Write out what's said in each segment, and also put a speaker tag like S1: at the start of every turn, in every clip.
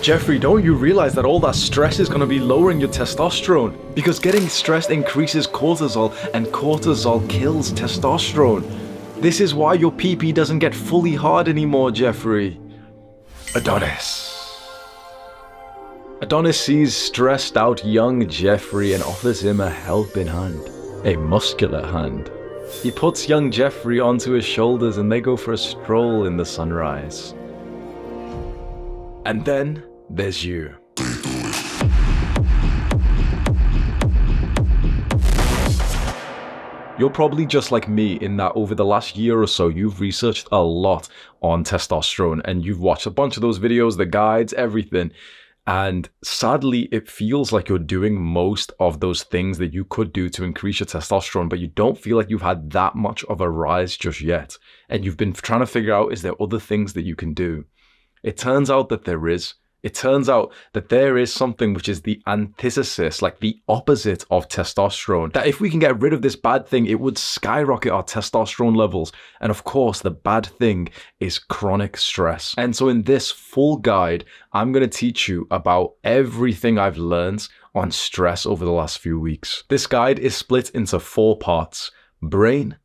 S1: Jeffrey, don't you realize that all that stress is going to be lowering your testosterone? Because getting stressed increases cortisol, and cortisol kills testosterone. This is why your pee-pee doesn't get fully hard anymore, Jeffrey. Adonis. Adonis sees stressed out young Jeffrey and offers him a helping hand. A muscular hand. He puts young Jeffrey onto his shoulders and they go for a stroll in the sunrise. And then there's you. You're probably just like me in that over the last year or so, you've researched a lot on testosterone and you've watched a bunch of those videos, the guides, everything. And sadly, it feels like you're doing most of those things that you could do to increase your testosterone, but you don't feel like you've had that much of a rise just yet. And you've been trying to figure out, is there other things that you can do? It turns out that there is. It turns out that there is something which is the antithesis, like the opposite of testosterone. That if we can get rid of this bad thing, it would skyrocket our testosterone levels. And of course, the bad thing is chronic stress. And so in this full guide, I'm going to teach you about everything I've learned on stress over the last few weeks. This guide is split into 4 parts: brain,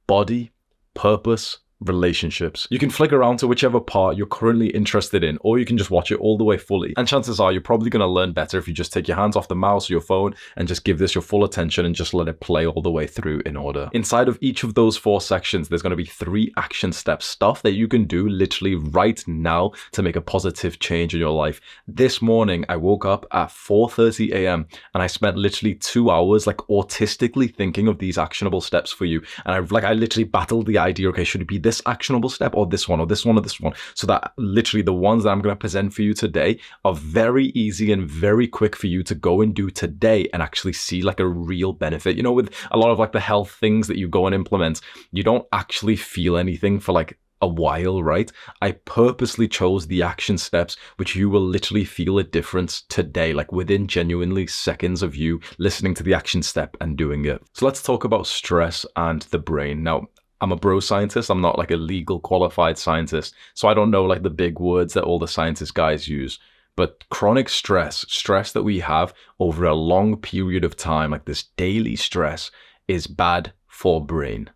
S1: body, purpose, relationships. You can flick around to whichever part you're currently interested in, or you can just watch it all the way fully. And chances are you're probably going to learn better if you just take your hands off the mouse or your phone and just give this your full attention and just let it play all the way through in order. Inside of each of those 4 sections, there's going to be 3 action steps, stuff that you can do literally right now to make a positive change in your life. This morning, I woke up at 4:30 a.m. and I spent literally 2 hours like autistically thinking of these actionable steps for you. And I literally battled the idea, okay, should it be this actionable step or this one or this one or this one, so that literally the ones that I'm going to present for you today are very easy and very quick for you to go and do today and actually see like a real benefit. You know, with a lot of like the health things that you go and implement, you don't actually feel anything for like a while, right? I purposely chose the action steps which you will literally feel a difference today, like within genuinely seconds of you listening to the action step and doing it. So let's talk about stress and the brain. Now, I'm a bro scientist. I'm not like a legal qualified scientist. So I don't know like the big words that all the scientist guys use. But chronic stress that we have over a long period of time, like this daily stress, is bad for brain.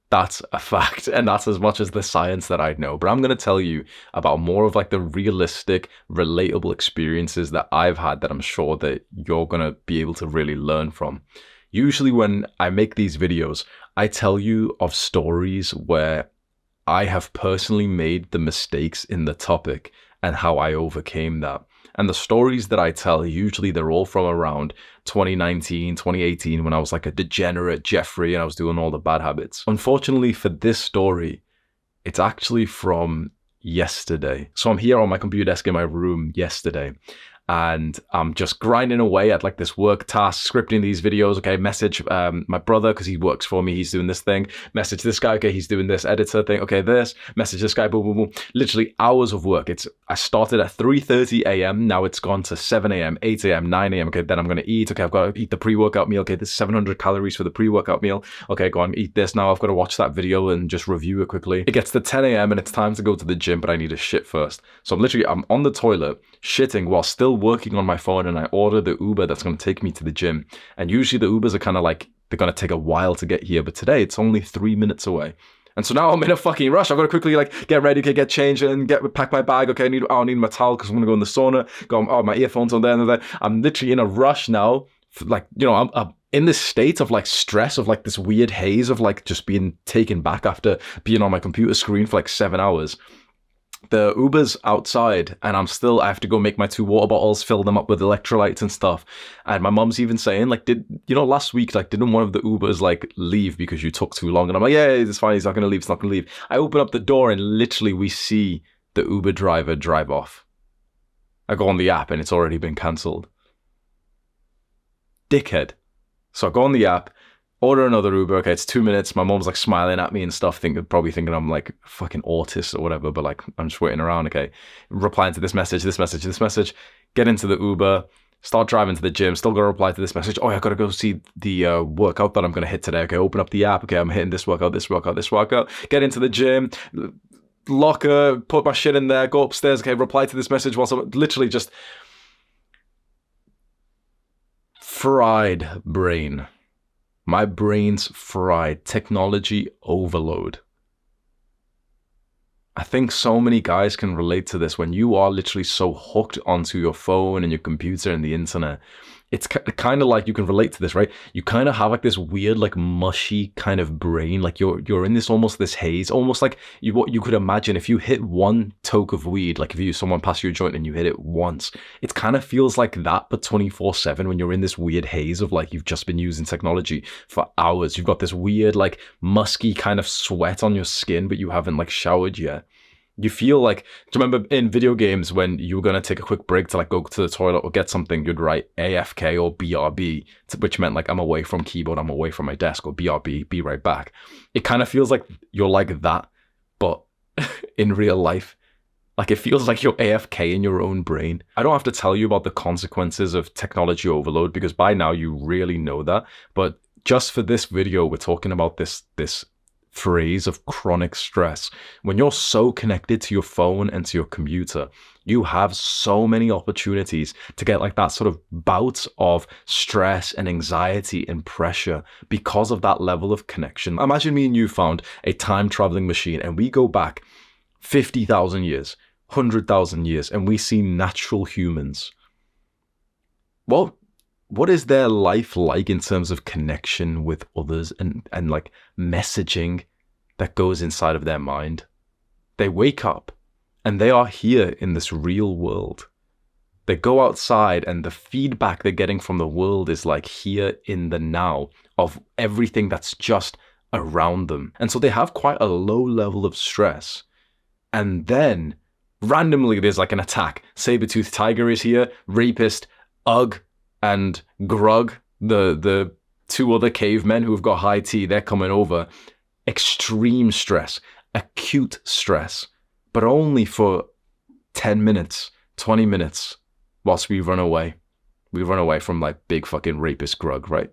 S1: That's a fact. And that's as much as the science that I know. But I'm going to tell you about more of like the realistic, relatable experiences that I've had that I'm sure that you're going to be able to really learn from. Usually when I make these videos, I tell you of stories where I have personally made the mistakes in the topic and how I overcame that. And the stories that I tell, usually they're all from around 2019, 2018, when I was like a degenerate Jeffrey and I was doing all the bad habits. Unfortunately for this story, it's actually from yesterday. So I'm here on my computer desk in my room yesterday, and I'm just grinding away at like this work task, scripting these videos. Okay, message my brother because he works for me, he's doing this thing. Message this guy, okay, he's doing this editor thing. Okay, this. Message this guy, boom, boom, boom. Literally hours of work. I started at 3:30 a.m. Now it's gone to 7 a.m., 8 a.m., 9 a.m. Okay, then I'm going to eat. Okay, I've got to eat the pre-workout meal. Okay, this is 700 calories for the pre-workout meal. Okay, go on, eat this. Now I've got to watch that video and just review it quickly. It gets to 10 a.m. and it's time to go to the gym, but I need to shit first. So I'm on the toilet, shitting while still working on my phone, and I order the Uber that's going to take me to the gym. And usually the Ubers are kind of like, they're going to take a while to get here, but today it's only 3 minutes away. And so now I'm in a fucking rush. I've got to quickly like get ready, okay, get changed and pack my bag. Okay, I need my towel because I'm gonna go in the sauna. My earphones on there and there. I'm literally in a rush now. Like, you know, I'm in this state of like stress, of like this weird haze of like just being taken back after being on my computer screen for like 7 hours. The Uber's outside and I have to go make my 2 water bottles, fill them up with electrolytes and stuff. And my mom's even saying like, last week, like, didn't one of the Ubers like leave because you took too long? And I'm like, yeah, it's fine. He's not going to leave. It's not going to leave. I open up the door and literally we see the Uber driver drive off. I go on the app and it's already been cancelled. Dickhead. So I go on the app, order another Uber. Okay, it's 2 minutes. My mom's like smiling at me and stuff, probably thinking I'm like fucking autist or whatever, but like I'm just waiting around. Okay, replying to this message, get into the Uber, start driving to the gym, still gotta reply to this message. Oh, I gotta go see the workout that I'm gonna hit today. Okay, open up the app. Okay, I'm hitting this workout, get into the gym, locker, put my shit in there, go upstairs, okay, reply to this message whilst I'm literally just fried brain. My brain's fried. Technology overload. I think so many guys can relate to this when you are literally so hooked onto your phone and your computer and the internet. It's kind of like, you can relate to this, right? You kind of have like this weird, like mushy kind of brain. Like you're in this almost this haze, almost like what you could imagine if you hit one toke of weed, like if someone passed you a joint and you hit it once, it kind of feels like that, but 24/7 when you're in this weird haze of like, you've just been using technology for hours. You've got this weird, like musky kind of sweat on your skin, but you haven't like showered yet. You feel like, do you remember in video games when you were going to take a quick break to like go to the toilet or get something, you'd write AFK or BRB, which meant like I'm away from keyboard, I'm away from my desk, or BRB, be right back. It kind of feels like you're like that, but in real life. Like it feels like you're AFK in your own brain. I don't have to tell you about the consequences of technology overload because by now you really know that. But just for this video, we're talking about this phrase of chronic stress. When you're so connected to your phone and to your computer, you have so many opportunities to get like that sort of bouts of stress and anxiety and pressure because of that level of connection. Imagine me and you found a time traveling machine and we go back 50,000 years, 100,000 years, and we see natural humans. What is their life like in terms of connection with others and like messaging that goes inside of their mind? They wake up and they are here in this real world. They go outside and the feedback they're getting from the world is like here in the now of everything that's just around them. And so they have quite a low level of stress. And then randomly there's like an attack. Saber-toothed tiger is here, rapist, Ugg, and Grug, the two other cavemen who've got high tea, they're coming over. Extreme stress, acute stress, but only for 10 minutes, 20 minutes whilst we run away. We run away from like big fucking rapist Grug, right?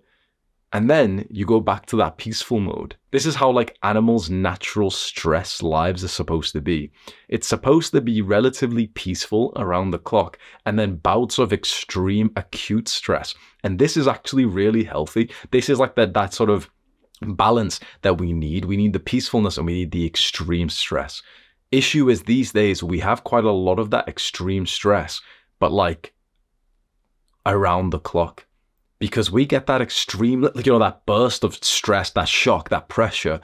S1: And then you go back to that peaceful mode. This is how like animals' natural stress lives are supposed to be. It's supposed to be relatively peaceful around the clock and then bouts of extreme acute stress. And this is actually really healthy. This is like that sort of balance that we need. We need the peacefulness and we need the extreme stress. Issue is these days we have quite a lot of that extreme stress, but like around the clock. Because we get that extreme, that burst of stress, that shock, that pressure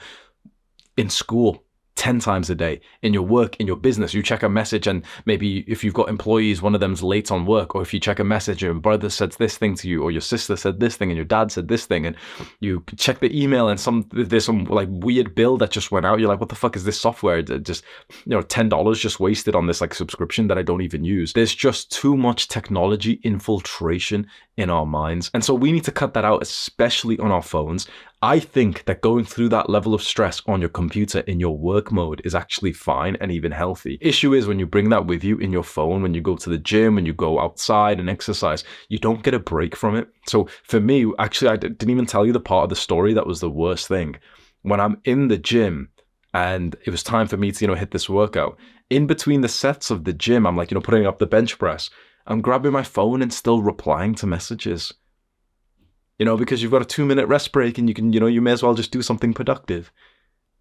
S1: in school 10 times a day, in your work, in your business. You check a message and maybe if you've got employees, one of them's late on work, or if you check a message and your brother said this thing to you, or your sister said this thing and your dad said this thing, and you check the email and there's some like weird bill that just went out. You're like, what the fuck is this software? Just, $10 just wasted on this like subscription that I don't even use. There's just too much technology infiltration in our minds. And so we need to cut that out, especially on our phones. I think that going through that level of stress on your computer in your work mode is actually fine and even healthy. Issue is when you bring that with you in your phone, when you go to the gym, when you go outside and exercise, you don't get a break from it. So for me, actually, I didn't even tell you the part of the story that was the worst thing. When I'm in the gym and it was time for me to, hit this workout, in between the sets of the gym, I'm like, putting up the bench press, I'm grabbing my phone and still replying to messages. Because you've got a 2-minute rest break and you can, you may as well just do something productive.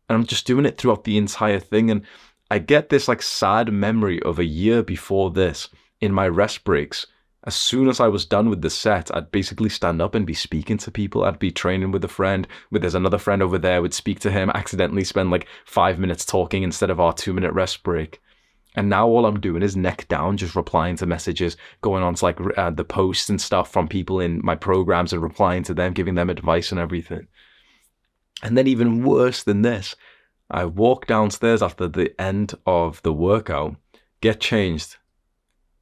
S1: And I'm just doing it throughout the entire thing. And I get this like sad memory of a year before this in my rest breaks. As soon as I was done with the set, I'd basically stand up and be speaking to people. I'd be training with a friend, there's another friend over there, would speak to him, accidentally spend like 5 minutes talking instead of our 2-minute rest break. And now all I'm doing is neck down, just replying to messages, going on to like the posts and stuff from people in my programs and replying to them, giving them advice and everything. And then even worse than this, I walk downstairs after the end of the workout, get changed,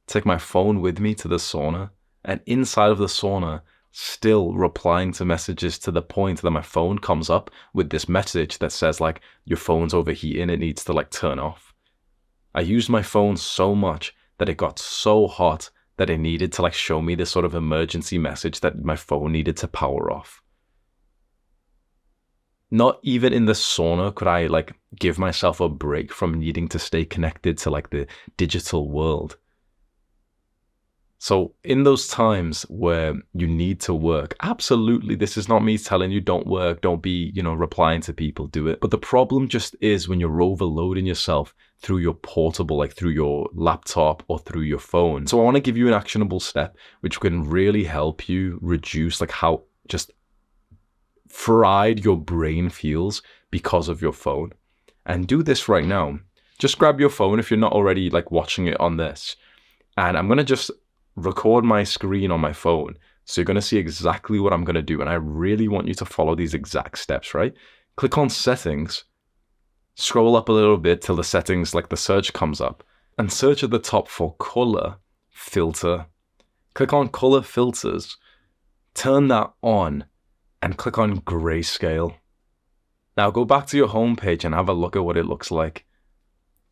S1: take my phone with me to the sauna, and inside of the sauna, still replying to messages to the point that my phone comes up with this message that says like, your phone's overheating, it needs to like turn off. I used my phone so much that it got so hot that it needed to like show me this sort of emergency message that my phone needed to power off. Not even in the sauna could I like give myself a break from needing to stay connected to like the digital world. So in those times where you need to work, absolutely, this is not me telling you don't work, don't be, replying to people, do it. But the problem just is when you're overloading yourself through your portable, like through your laptop or through your phone. So I want to give you an actionable step, which can really help you reduce like how just fried your brain feels because of your phone. And do this right now. Just grab your phone if you're not already like watching it on this. And I'm going to just record my screen on my phone. So you're going to see exactly what I'm going to do. And I really want you to follow these exact steps, right? Click on settings, scroll up a little bit till the settings, like the search comes up, and search at the top for color filter. Click on color filters, turn that on, and click on grayscale. Now go back to your home page and have a look at what it looks like.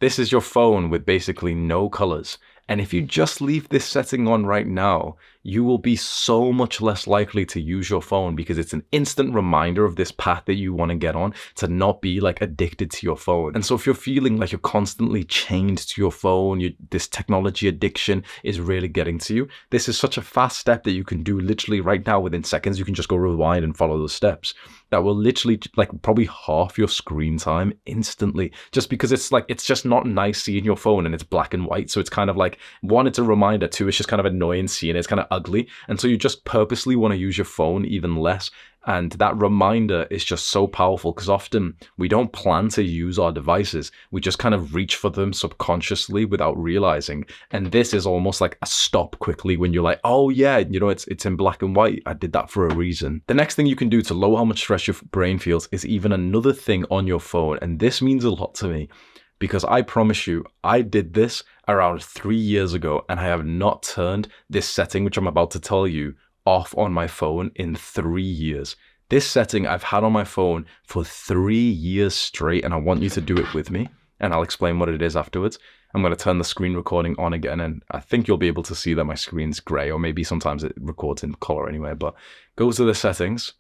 S1: This is your phone with basically no colors. And if you just leave this setting on right now, you will be so much less likely to use your phone because it's an instant reminder of this path that you want to get on to not be like addicted to your phone. And so if you're feeling like you're constantly chained to your phone, this technology addiction is really getting to you, this is such a fast step that you can do literally right now within seconds. You can just go rewind and follow those steps. That will literally like probably half your screen time instantly, just because it's just not nice seeing your phone and it's black and white. So it's kind of like, one, it's a reminder, two, it's just kind of annoying seeing it. It's kind of ugly. And so you just purposely want to use your phone even less. And that reminder is just so powerful because often we don't plan to use our devices. We just kind of reach for them subconsciously without realizing. And this is almost like a stop quickly when you're like, oh yeah, it's in black and white. I did that for a reason. The next thing you can do to lower how much stress your brain feels is even another thing on your phone. And this means a lot to me because I promise you, I did this around 3 years ago and I have not turned this setting, which I'm about to tell you, off on my phone in 3 years. This setting I've had on my phone for 3 years straight, and I want you to do it with me, and I'll explain what it is afterwards. I'm going to turn the screen recording on again, and I think you'll be able to see that my screen's gray, or maybe sometimes it records in color anyway, but go to the settings,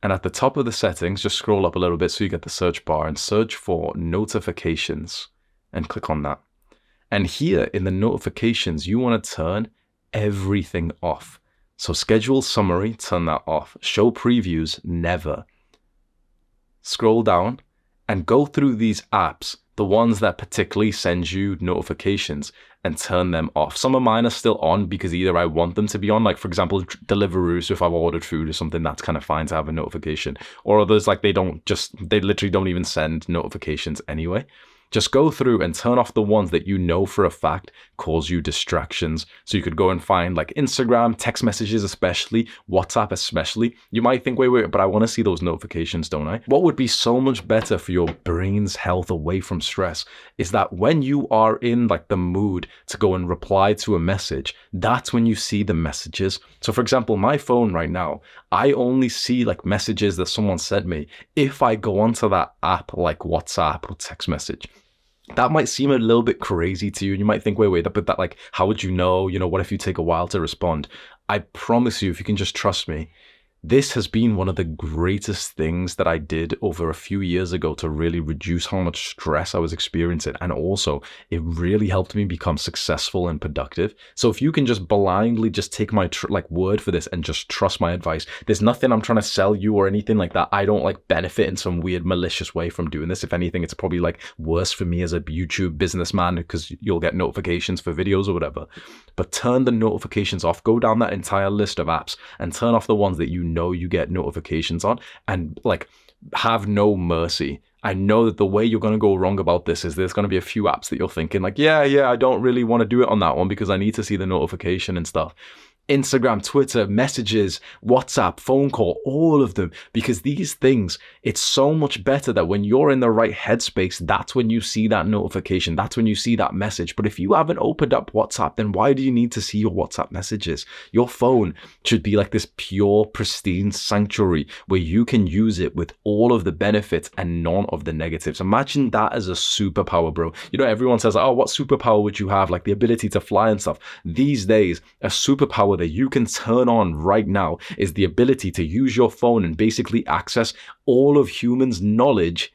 S1: and at the top of the settings, just scroll up a little bit so you get the search bar and search for notifications, and click on that. And here in the notifications, you want to turn everything off. So schedule summary, turn that off. Show previews, never. Scroll down and go through these apps, the ones that particularly send you notifications, and turn them off. Some of mine are still on because either I want them to be on, like for example, Deliveroo. So if I've ordered food or something, that's kind of fine to have a notification. Or others, like they literally don't even send notifications anyway. Just go through and turn off the ones that you know for a fact cause you distractions. So you could go and find like Instagram, text messages especially, WhatsApp especially. You might think, wait, but I want to see those notifications, don't I? What would be so much better for your brain's health away from stress is that when you are in like the mood to go and reply to a message, that's when you see the messages. So for example, my phone right now, I only see like messages that someone sent me if I go onto that app like WhatsApp or text message. That might seem a little bit crazy to you, and you might think, wait, but that like, how would you know? What if you take a while to respond? I promise you, if you can just trust me, this has been one of the greatest things that I did over a few years ago to really reduce how much stress I was experiencing. And also, it really helped me become successful and productive. So if you can just blindly just take my word for this and just trust my advice, there's nothing I'm trying to sell you or anything like that. I don't like benefit in some weird malicious way from doing this. If anything, it's probably like worse for me as a YouTube businessman because you'll get notifications for videos or whatever. But turn the notifications off. Go down that entire list of apps and turn off the ones that you know you get notifications on, and like have no mercy. I know that the way you're going to go wrong about this is there's going to be a few apps that you're thinking like, yeah, I don't really want to do it on that one because I need to see the notification and stuff. Instagram, Twitter, messages, WhatsApp, phone call, all of them, because these things, it's so much better that when you're in the right headspace, that's when you see that notification, that's when you see that message. But if you haven't opened up WhatsApp, then why do you need to see your WhatsApp messages? Your phone should be like this pure, pristine sanctuary where you can use it with all of the benefits and none of the negatives. Imagine that as a superpower, bro. You know, everyone says, oh, what superpower would you have? Like the ability to fly and stuff. These days, a superpower that you can turn on right now is the ability to use your phone and basically access all of humans' knowledge,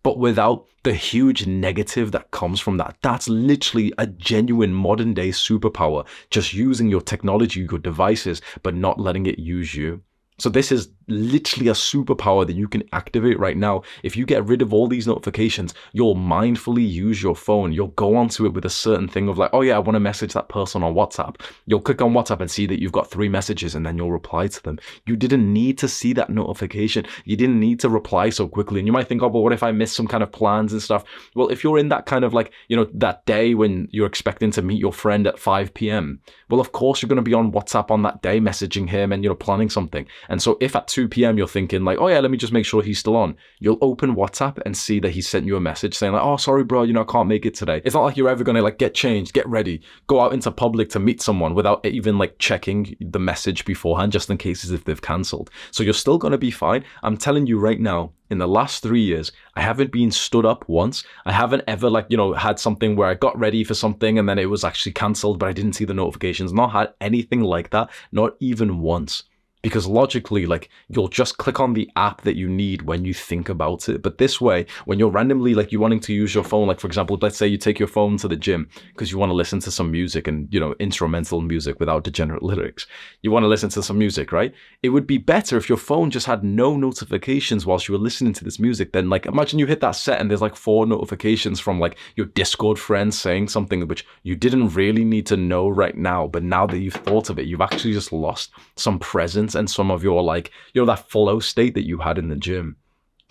S1: but without the huge negative that comes from that. That's literally a genuine modern day superpower, just using your technology, your devices, but not letting it use you. So this is literally a superpower that you can activate right now. If you get rid of all these notifications, you'll mindfully use your phone. You'll go onto it with a certain thing of like, oh yeah, I want to message that person on WhatsApp. You'll click on WhatsApp and see that you've got 3 messages and then you'll reply to them. You didn't need to see that notification. You didn't need to reply so quickly. And you might think, oh, but what if I miss some kind of plans and stuff? Well, if you're in that kind of like, you know, that day when you're expecting to meet your friend at 5 p.m., well, of course you're going to be on WhatsApp on that day, messaging him and, you know, planning something. And so if at 2 p.m. you're thinking like, oh yeah, let me just make sure he's still on, you'll open WhatsApp and see that he sent you a message saying like, oh, sorry, bro, you know, I can't make it today. It's not like you're ever going to like get changed, get ready, go out into public to meet someone without even like checking the message beforehand, just in cases if they've cancelled. So you're still going to be fine. I'm telling you right now, in the last 3 years, I haven't been stood up once. I haven't ever like, you know, had something where I got ready for something and then it was actually cancelled, but I didn't see the notifications. Not had anything like that, not even once. Because logically, like, you'll just click on the app that you need when you think about it. But this way, when you're randomly, like, you're wanting to use your phone, like, for example, let's say you take your phone to the gym because you want to listen to some music and, you know, instrumental music without degenerate lyrics. You want to listen to some music, right? It would be better if your phone just had no notifications whilst you were listening to this music. Then, like, imagine you hit that set and there's like 4 notifications from like your Discord friends saying something which you didn't really need to know right now. But now that you've thought of it, you've actually just lost some presence and some of your, like, you know, that flow state that you had in the gym.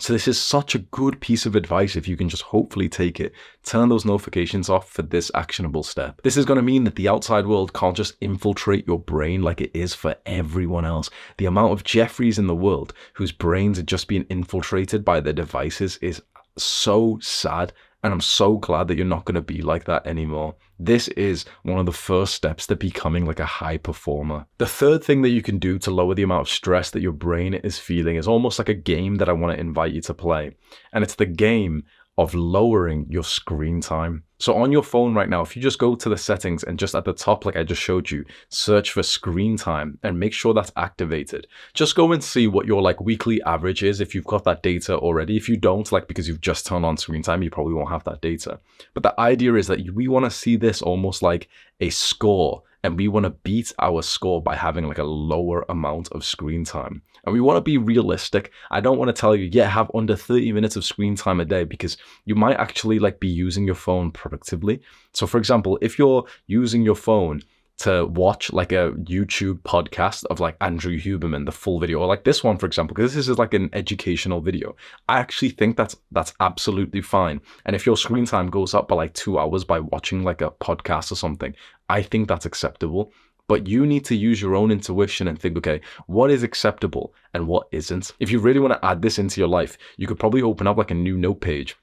S1: So this is such a good piece of advice if you can just hopefully take it, turn those notifications off for this actionable step. This is going to mean that the outside world can't just infiltrate your brain like it is for everyone else. The amount of Jeffreys in the world whose brains are just being infiltrated by their devices is so sad. And I'm so glad that you're not going to be like that anymore. This is one of the first steps to becoming like a high performer. The third thing that you can do to lower the amount of stress that your brain is feeling is almost like a game that I want to invite you to play. And it's the game of lowering your screen time. So on your phone right now, if you just go to the settings and just at the top, like I just showed you, search for screen time and make sure that's activated. Just go and see what your like weekly average is if you've got that data already. If you don't, like because you've just turned on screen time, you probably won't have that data. But the idea is that we want to see this almost like a score, and we want to beat our score by having like a lower amount of screen time. And we want to be realistic. I don't want to tell you, yeah, have under 30 minutes of screen time a day, because you might actually like be using your phone productively. So for example, if you're using your phone to watch like a YouTube podcast of like Andrew Huberman, the full video, or like this one, for example, because this is like an educational video, I actually think that's absolutely fine. And if your screen time goes up by like 2 hours by watching like a podcast or something, I think that's acceptable. But you need to use your own intuition and think, okay, what is acceptable and what isn't? If you really want to add this into your life, you could probably open up like a new note page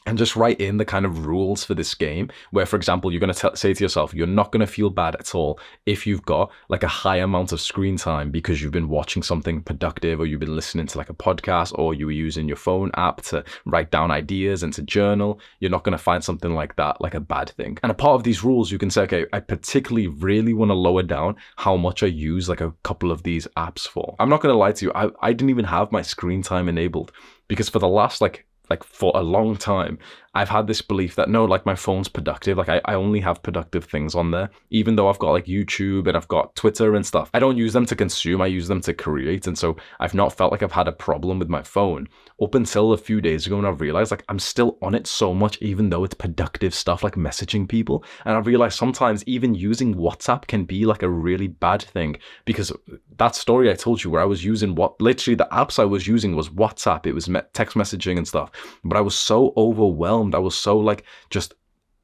S1: and just write in the kind of rules for this game where, for example, you're going to say to yourself, you're not going to feel bad at all if you've got like a high amount of screen time because you've been watching something productive, or you've been listening to like a podcast, or you were using your phone app to write down ideas and to journal. You're not going to find something like that like a bad thing. And a part of these rules, you can say, okay, I particularly really want to lower down how much I use like a couple of these apps for. I'm not going to lie to you, I didn't even have my screen time enabled because for the last like for a long time, I've had this belief that no, like my phone's productive. Like I only have productive things on there, even though I've got like YouTube and I've got Twitter and stuff. I don't use them to consume, I use them to create. And so I've not felt like I've had a problem with my phone up until a few days ago when I realized like I'm still on it so much, even though it's productive stuff like messaging people. And I realized sometimes even using WhatsApp can be like a really bad thing, because that story I told you where I was using literally the apps I was using was WhatsApp, it was text messaging and stuff. But I was so overwhelmed. I was so like, just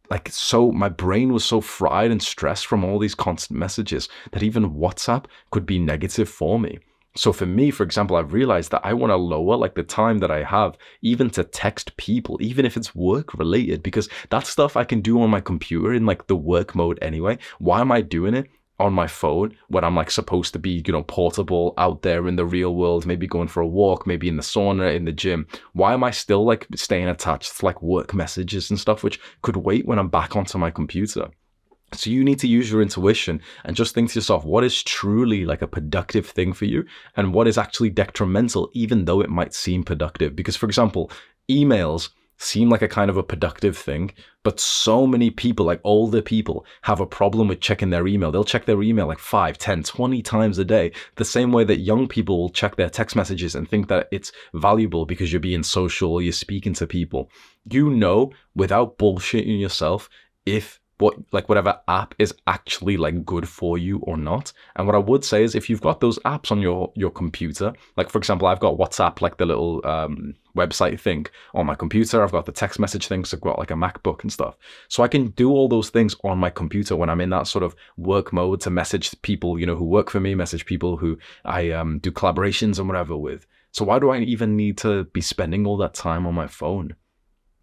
S1: like, so my brain was so fried and stressed from all these constant messages that even WhatsApp could be negative for me. So for me, for example, I've realized that I want to lower like the time that I have even to text people, even if it's work related, because that stuff I can do on my computer in like the work mode anyway. Why am I doing it? on my phone when I'm like supposed to be, portable out there in the real world, maybe going for a walk, maybe in the sauna, in the gym? Why am I still like staying attached to like work messages and stuff, which could wait when I'm back onto my computer? So you need to use your intuition and just think to yourself, what is truly like a productive thing for you and what is actually detrimental, even though it might seem productive? Because, for example, emails seem like a kind of a productive thing, but so many people, like older people, have a problem with checking their email. They'll check their email like 5, 10, 20 times a day, the same way that young people will check their text messages and think that it's valuable because you're being social or you're speaking to people. Without bullshitting yourself, if whatever app is actually like good for you or not. And what I would say is, if you've got those apps on your computer, like for example, I've got WhatsApp, like the little website thing on my computer. I've got the text message thing, so I've got like a MacBook and stuff. So I can do all those things on my computer when I'm in that sort of work mode, to message people, who work for me, message people who I do collaborations and whatever with. So why do I even need to be spending all that time on my phone?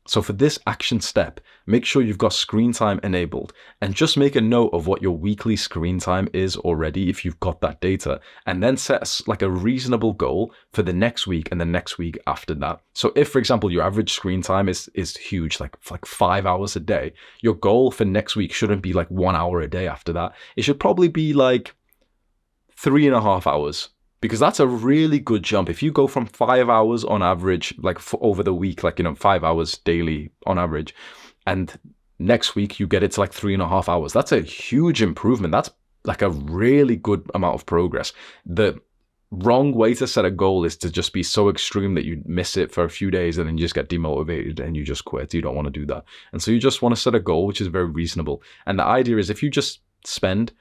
S1: So for this action step, make sure you've got screen time enabled, and just make a note of what your weekly screen time is already if you've got that data, and then set like a reasonable goal for the next week and the next week after that. So if, for example, your average screen time is huge, like 5 hours a day, your goal for next week shouldn't be like 1 hour a day after that. It should probably be like 3.5 hours. Because that's a really good jump. If you go from 5 hours on average, like over the week, 5 hours daily on average, and next week you get it to like 3.5 hours, that's a huge improvement. That's like a really good amount of progress. The wrong way to set a goal is to just be so extreme that you miss it for a few days and then you just get demotivated and you just quit. You don't want to do that. And so you just want to set a goal which is very reasonable. And the idea is, if you just spend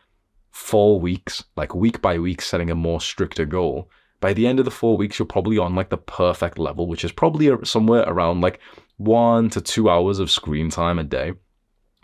S1: 4 weeks, like week by week, setting a more stricter goal, by the end of the 4 weeks, you're probably on like the perfect level, which is probably somewhere around like 1 to 2 hours of screen time a day.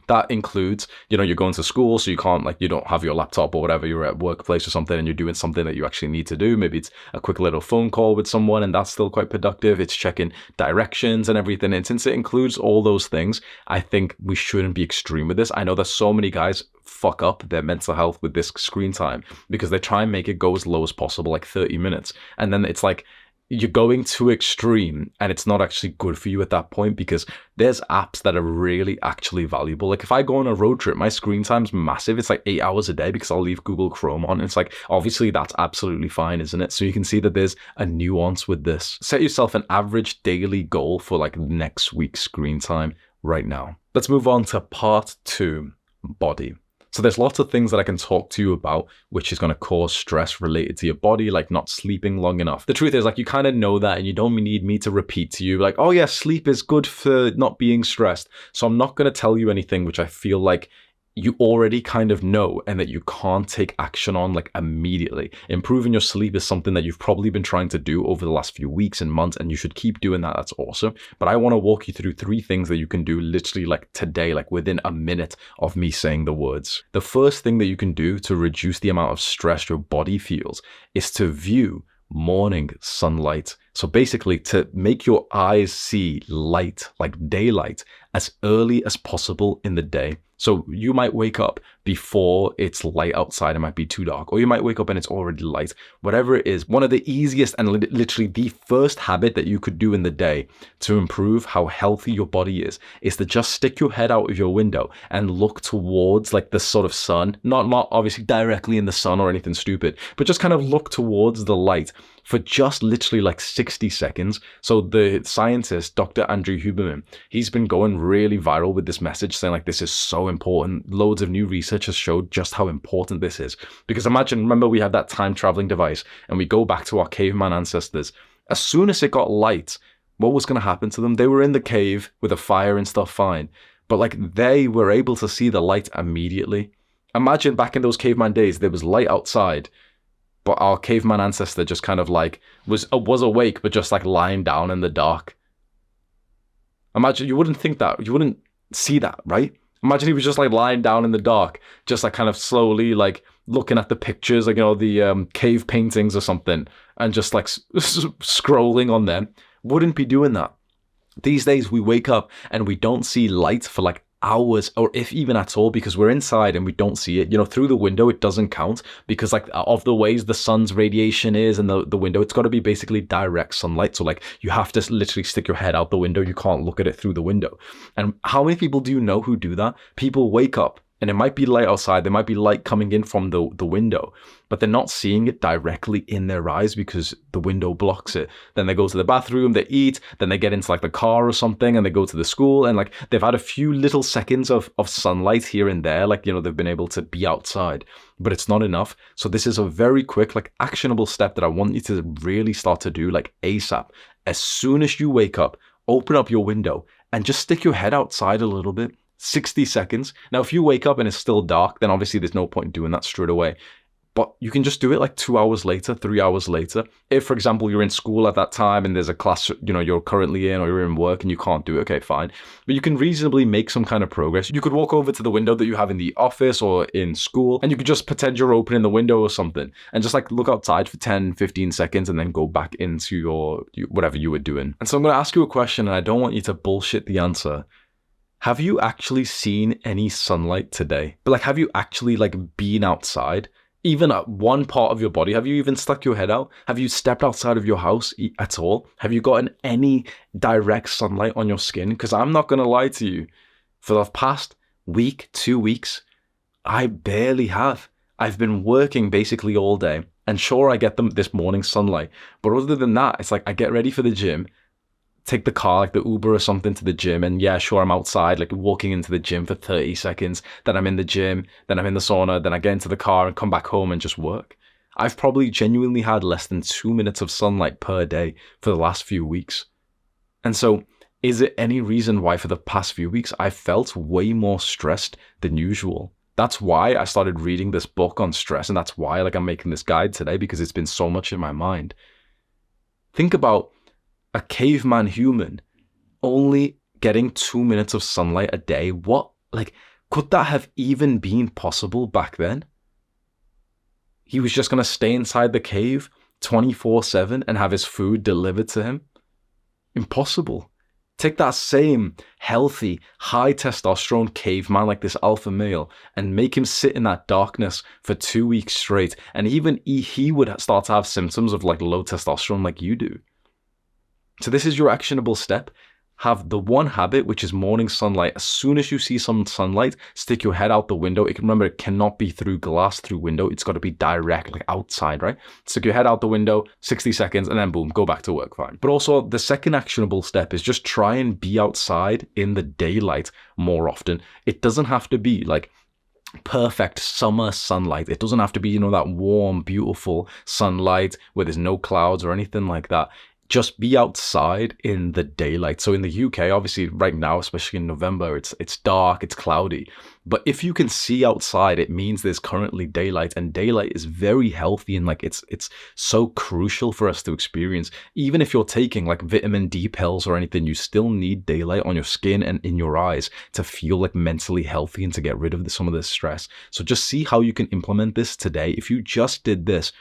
S1: That includes, you're going to school, so you can't, like, you don't have your laptop or whatever, you're at workplace or something and you're doing something that you actually need to do. Maybe it's a quick little phone call with someone and that's still quite productive. It's checking directions and everything. And since it includes all those things, I think we shouldn't be extreme with this. I know that so many guys fuck up their mental health with this screen time because they try and make it go as low as possible, like 30 minutes. And then it's like, you're going too extreme and it's not actually good for you at that point, because there's apps that are really actually valuable. Like if I go on a road trip, my screen time's massive. It's like 8 hours a day because I'll leave Google Chrome on. It's like, obviously that's absolutely fine, isn't it? So you can see that there's a nuance with this. Set yourself an average daily goal for like next week's screen time right now. Let's move on to part 2, body. So there's lots of things that I can talk to you about which is going to cause stress related to your body, like not sleeping long enough. The truth is, like, you kind of know that and you don't need me to repeat to you like, oh yeah, sleep is good for not being stressed. So I'm not going to tell you anything which I feel like you already kind of know and that you can't take action on like immediately. Improving your sleep is something that you've probably been trying to do over the last few weeks and months, and you should keep doing that. That's awesome. But I want to walk you through 3 things that you can do literally like today, like within a minute of me saying the words. The first thing that you can do to reduce the amount of stress your body feels is to view morning sunlight. So basically, to make your eyes see light, like daylight, as early as possible in the day. So you might wake up before it's light outside, it might be too dark, or you might wake up and it's already light. Whatever it is, one of the easiest and literally the first habit that you could do in the day to improve how healthy your body is to just stick your head out of your window and look towards like the sort of sun, not obviously directly in the sun or anything stupid, but just kind of look towards the light for just literally like 60 seconds. So the scientist, Dr. Andrew Huberman, he's been going really viral with this message saying like, this is so important. Loads of new research has showed just how important this is. Because remember we had that time traveling device and we go back to our caveman ancestors. As soon as it got light, what was going to happen to them? They were in the cave with a fire and stuff, fine. But like they were able to see the light immediately. Imagine back in those caveman days, there was light outside, but our caveman ancestor just kind of like was awake, but just like lying down in the dark. Imagine, you wouldn't think that, you wouldn't see that, right? Imagine he was just like lying down in the dark, just like kind of slowly like looking at the pictures, like, the cave paintings or something, and just like scrolling on them. Wouldn't be doing that. These days we wake up and we don't see light for like hours, or if even at all, because we're inside and we don't see it. Through the window it doesn't count, because like of the ways the sun's radiation is, and the window, it's got to be basically direct sunlight. So like you have to literally stick your head out the window. You can't look at it through the window. And how many people do you know who do that? People wake up and it might be light outside, there might be light coming in from the window, but they're not seeing it directly in their eyes because the window blocks it. Then they go to the bathroom, they eat, then they get into like the car or something, and they go to the school, and like they've had a few little seconds of sunlight here and there, like, they've been able to be outside, but it's not enough. So this is a very quick, like, actionable step that I want you to really start to do, like, ASAP. As soon as you wake up, open up your window and just stick your head outside a little bit. 60 seconds. Now, if you wake up and it's still dark, then obviously there's no point in doing that straight away. But you can just do it like 2 hours later, 3 hours later. If, for example, you're in school at that time and there's a class, you're currently in, or you're in work and you can't do it, okay, fine. But you can reasonably make some kind of progress. You could walk over to the window that you have in the office or in school, and you could just pretend you're opening the window or something, and just like look outside for 10, 15 seconds and then go back into your whatever you were doing. And so I'm going to ask you a question, and I don't want you to bullshit the answer. Have you actually seen any sunlight today? But like, have you actually like been outside? Even at one part of your body? Have you even stuck your head out? Have you stepped outside of your house at all? Have you gotten any direct sunlight on your skin? Because I'm not going to lie to you. For the past week, 2 weeks, I barely have. I've been working basically all day. And sure, I get this morning sunlight. But other than that, it's like I get ready for the gym, take the car, like the Uber or something, to the gym, and yeah, sure, I'm outside, like walking into the gym for 30 seconds, then I'm in the gym, then I'm in the sauna, then I get into the car and come back home and just work. I've probably genuinely had less than 2 minutes of sunlight per day for the last few weeks. And so, is it any reason why for the past few weeks I felt way more stressed than usual? That's why I started reading this book on stress, and that's why like I'm making this guide today, because it's been so much in my mind. Think about a caveman human only getting 2 minutes of sunlight a day. What, like, could that have even been possible back then? He was just going to stay inside the cave 24/7 and have his food delivered to him? Impossible. Take that same healthy, high testosterone caveman like this alpha male and make him sit in that darkness for 2 weeks straight, and even he would start to have symptoms of like low testosterone like you do. So this is your actionable step. Have the one habit, which is morning sunlight. As soon as you see some sunlight, stick your head out the window. Remember, it cannot be through glass, through window. It's got to be direct, like outside, right? Stick your head out the window, 60 seconds, and then boom, go back to work, fine. But also, the second actionable step is just try and be outside in the daylight more often. It doesn't have to be like perfect summer sunlight. It doesn't have to be, that warm, beautiful sunlight where there's no clouds or anything like that. Just be outside in the daylight. So in the UK, obviously right now, especially in November, it's dark, it's cloudy. But if you can see outside, it means there's currently daylight, and daylight is very healthy, and like it's so crucial for us to experience. Even if you're taking like vitamin D pills or anything, you still need daylight on your skin and in your eyes to feel like mentally healthy and to get rid of some of this stress. So just see how you can implement this today. If you just did this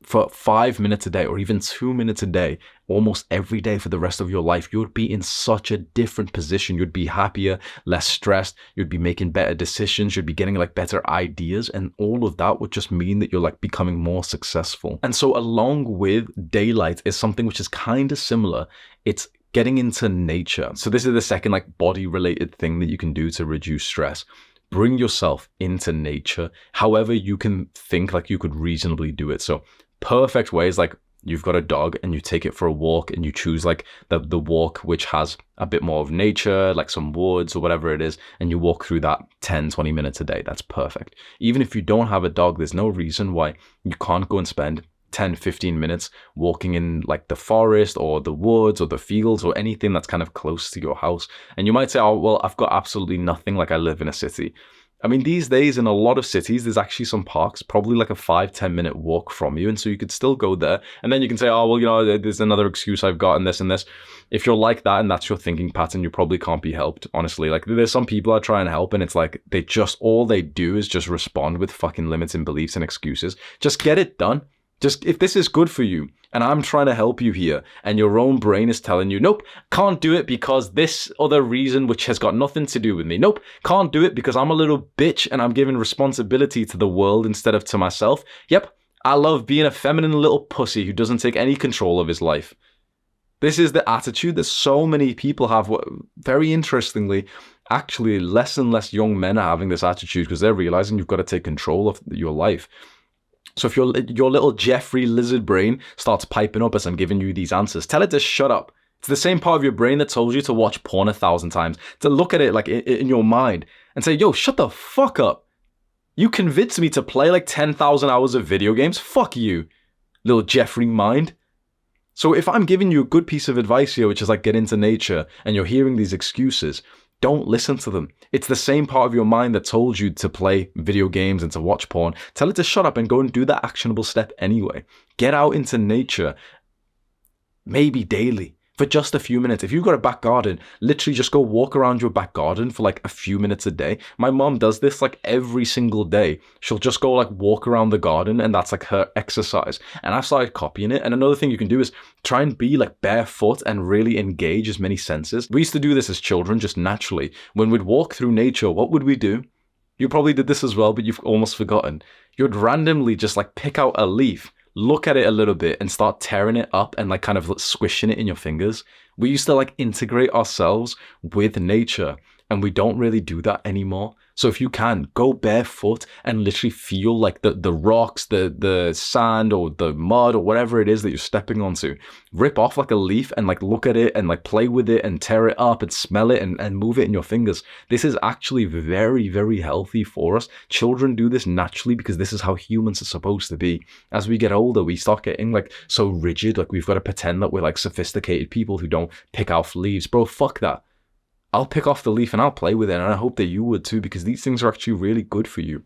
S1: for 5 minutes a day, or even 2 minutes a day, almost every day for the rest of your life, you would be in such a different position. You'd be happier, less stressed, you'd be making better decisions, you'd be getting like better ideas, and all of that would just mean that you're like becoming more successful. And so along with daylight is something which is kind of similar. It's getting into nature. So this is the second like body related thing that you can do to reduce stress. Bring yourself into nature however you can think like you could reasonably do it. So perfect ways, like you've got a dog and you take it for a walk, and you choose like the walk which has a bit more of nature, like some woods or whatever it is, and you walk through that 10-20 minutes a day. That's perfect. Even if you don't have a dog, there's no reason why you can't go and spend 10-15 minutes walking in like the forest or the woods or the fields or anything that's kind of close to your house. And you might say, oh well, I've got absolutely nothing, like I live in a city. I mean, these days in a lot of cities, there's actually some parks, probably like a 5-10 minute walk from you. And so you could still go there. And then you can say, oh, well, there's another excuse I've got and this and this. If you're like that and that's your thinking pattern, you probably can't be helped, honestly. Like there's some people I try and help, and it's like all they do is just respond with fucking limiting beliefs and excuses. Just get it done. Just if this is good for you and I'm trying to help you here and your own brain is telling you, nope, can't do it because this other reason which has got nothing to do with me. Nope, can't do it because I'm a little bitch and I'm giving responsibility to the world instead of to myself. Yep, I love being a feminine little pussy who doesn't take any control of his life. This is the attitude that so many people have. Very interestingly, actually less and less young men are having this attitude because they're realizing you've got to take control of your life. So if your little Jeffrey lizard brain starts piping up as I'm giving you these answers, tell it to shut up. It's the same part of your brain that told you to watch porn 1,000 times, to look at it like in your mind and say, yo, shut the fuck up. You convinced me to play like 10,000 hours of video games. Fuck you, little Jeffrey mind. So if I'm giving you a good piece of advice here, which is like get into nature, and you're hearing these excuses, don't listen to them. It's the same part of your mind that told you to play video games and to watch porn. Tell it to shut up and go and do that actionable step anyway. Get out into nature, maybe daily, for just a few minutes. If you've got a back garden, literally just go walk around your back garden for like a few minutes a day. My mom does this like every single day. She'll just go like walk around the garden and that's like her exercise. And I've started copying it. And another thing you can do is try and be like barefoot and really engage as many senses. We used to do this as children just naturally. When we'd walk through nature, what would we do? You probably did this as well, but you've almost forgotten. You'd randomly just like pick out a leaf, look at it a little bit and start tearing it up and like kind of squishing it in your fingers. We used to like integrate ourselves with nature and we don't really do that anymore. So if you can, go barefoot and literally feel like the rocks, the sand or the mud or whatever it is that you're stepping onto. Rip off like a leaf and like look at it and like play with it and tear it up and smell it and move it in your fingers. This is actually very, very healthy for us. Children do this naturally because this is how humans are supposed to be. As we get older, we start getting like so rigid, like we've got to pretend that we're like sophisticated people who don't pick off leaves. Bro, fuck that. I'll pick off the leaf and I'll play with it, and I hope that you would too, because these things are actually really good for you.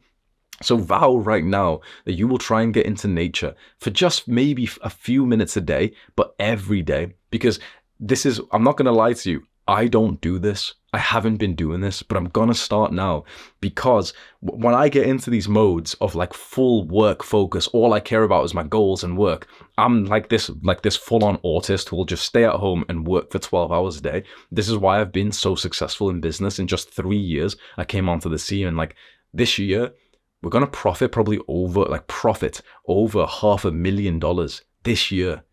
S1: So vow right now that you will try and get into nature for just maybe a few minutes a day, but every day, because this is, I'm not going to lie to you, I don't do this. I haven't been doing this, but I'm going to start now, because when I get into these modes of like full work focus, all I care about is my goals and work. I'm like this full-on autist who will just stay at home and work for 12 hours a day. This is why I've been so successful in business. In just 3 years, I came onto the scene, and like this year, we're going to profit over $500,000 this year.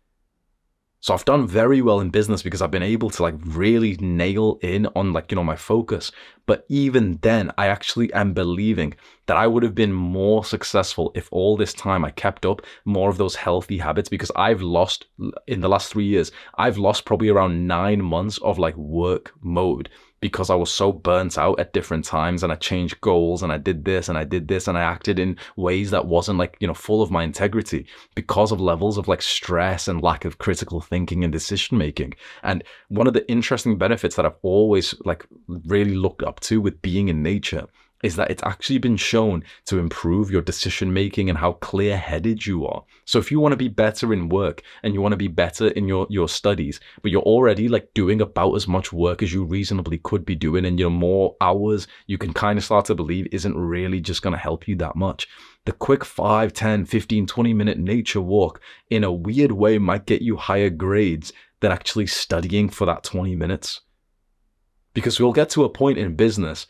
S1: So I've done very well in business because I've been able to like really nail in on like, you know, my focus. But even then, I actually am believing that I would have been more successful if all this time I kept up more of those healthy habits, because I've lost, in the last 3 years, I've lost probably around 9 months of like work mode, because I was so burnt out at different times and I changed goals and I did this and I did this and I acted in ways that wasn't like, you know, full of my integrity because of levels of like stress and lack of critical thinking and decision making. And one of the interesting benefits that I've always like really looked up to with being in nature is that it's actually been shown to improve your decision making and how clear-headed you are. So if you want to be better in work and you want to be better in your studies, but you're already like doing about as much work as you reasonably could be doing, and more hours, you can kind of start to believe isn't really just going to help you that much. The quick 5, 10, 15, 20-minute nature walk in a weird way might get you higher grades than actually studying for that 20 minutes. Because we'll get to a point in business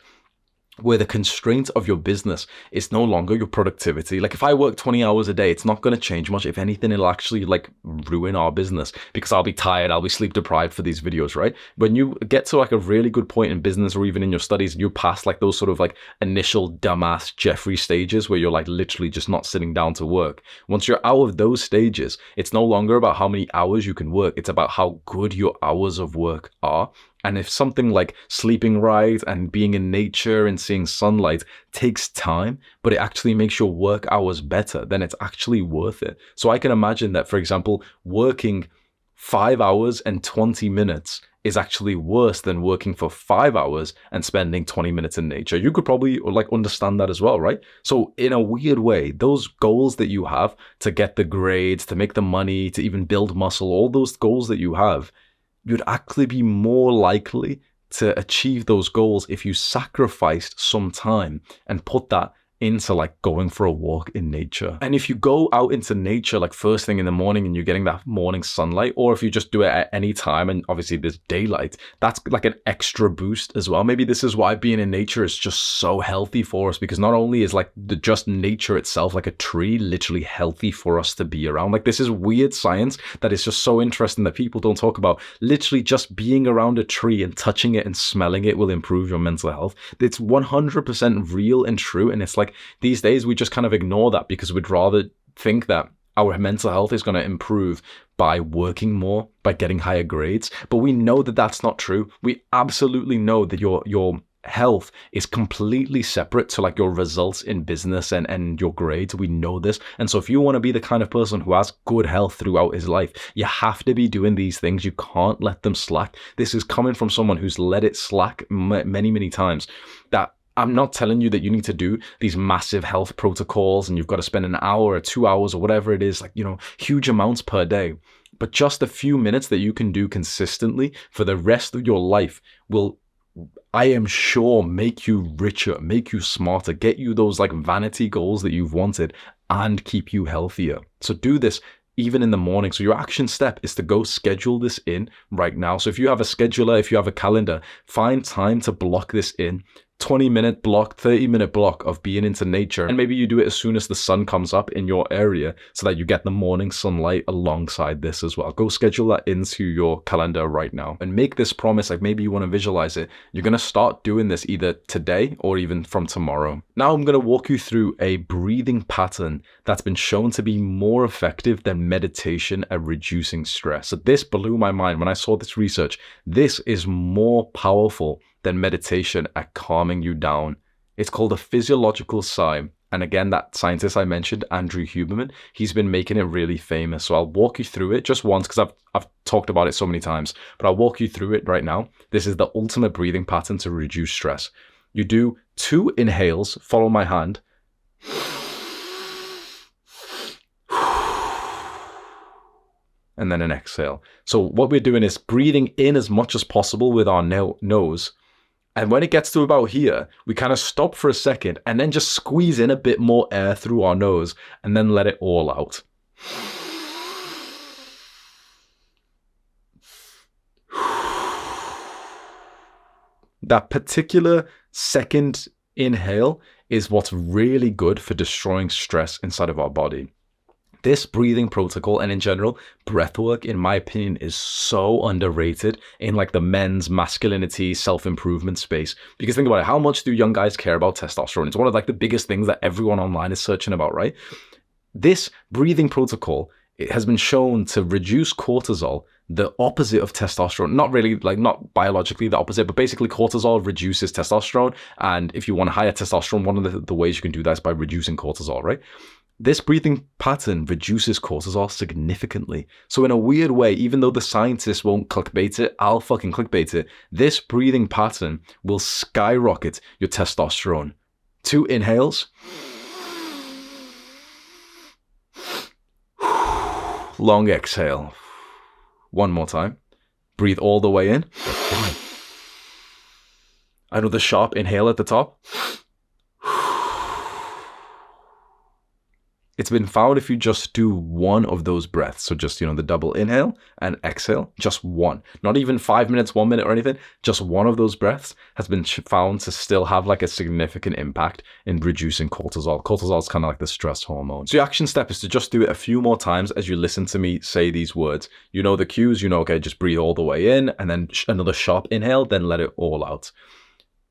S1: where the constraint of your business is no longer your productivity. Like if I work 20 hours a day, it's not going to change much. If anything, it'll actually like ruin our business, because I'll be tired, I'll be sleep deprived for these videos, right? When you get to like a really good point in business or even in your studies, and you pass like those sort of like initial dumbass Jeffrey stages where you're like literally just not sitting down to work. Once you're out of those stages, it's no longer about how many hours you can work. It's about how good your hours of work are. And if something like sleeping right and being in nature and seeing sunlight takes time, but it actually makes your work hours better, then it's actually worth it. So I can imagine that, for example, working 5 hours and 20 minutes is actually worse than working for 5 hours and spending 20 minutes in nature. You could probably like understand that as well, right? So in a weird way, those goals that you have to get the grades, to make the money, to even build muscle, all those goals that you have, you'd actually be more likely to achieve those goals if you sacrificed some time and put that into like going for a walk in nature. And if you go out into nature like first thing in the morning and you're getting that morning sunlight, or if you just do it at any time and obviously there's daylight, that's like an extra boost as well. Maybe this is why being in nature is just so healthy for us, because not only is like the just nature itself, like a tree, literally healthy for us to be around. Like this is weird science that is just so interesting that people don't talk about. Literally just being around a tree and touching it and smelling it will improve your mental health. It's 100% real and true. And it's like these days we just kind of ignore that because we'd rather think that our mental health is going to improve by working more, by getting higher grades. But we know that that's not true. We absolutely know that your health is completely separate to like your results in business and your grades. We know this. And so if you want to be the kind of person who has good health throughout his life, you have to be doing these things. You can't let them slack. This is coming from someone who's let it slack many, many times. That I'm not telling you that you need to do these massive health protocols and you've got to spend an hour or 2 hours or whatever it is, like, you know, huge amounts per day. But just a few minutes that you can do consistently for the rest of your life will, I am sure, make you richer, make you smarter, get you those like vanity goals that you've wanted and keep you healthier. So do this even in the morning. So your action step is to go schedule this in right now. So if you have a scheduler, if you have a calendar, find time to block this in. 20-minute block, 30-minute block of being into nature. And maybe you do it as soon as the sun comes up in your area so that you get the morning sunlight alongside this as well. Go schedule that into your calendar right now and make this promise. Like maybe you want to visualize it. You're going to start doing this either today or even from tomorrow. Now I'm going to walk you through a breathing pattern that's been shown to be more effective than meditation at reducing stress. So this blew my mind when I saw this research. This is more powerful than meditation at calming you down. It's called a physiological sigh. And again, that scientist I mentioned, Andrew Huberman, he's been making it really famous. So I'll walk you through it just once because I've talked about it so many times, but I'll walk you through it right now. This is the ultimate breathing pattern to reduce stress. You do 2 inhales, follow my hand. And then an exhale. So what we're doing is breathing in as much as possible with our nose. And when it gets to about here, we kind of stop for a second and then just squeeze in a bit more air through our nose and then let it all out. That particular second inhale is what's really good for destroying stress inside of our body. This breathing protocol and in general, breath work, in my opinion, is so underrated in like the men's masculinity, self-improvement space. Because think about it, how much do young guys care about testosterone? It's one of like the biggest things that everyone online is searching about, right? This breathing protocol, it has been shown to reduce cortisol, the opposite of testosterone. Not really, like not biologically the opposite, but basically cortisol reduces testosterone. And if you want higher testosterone, one of the ways you can do that is by reducing cortisol, right? This breathing pattern reduces cortisol significantly. So in a weird way, even though the scientists won't clickbait it, I'll fucking clickbait it. This breathing pattern will skyrocket your testosterone. 2 inhales. Long exhale. One more time. Breathe all the way in. Another sharp inhale at the top. It's been found if you just do one of those breaths, so just, the double inhale and exhale, just one, not even 5 minutes, 1 minute or anything, just one of those breaths has been found to still have like a significant impact in reducing cortisol. Cortisol is kind of like the stress hormone. So your action step is to just do it a few more times as you listen to me say these words. You know the cues, okay, just breathe all the way in and then another sharp inhale, then let it all out.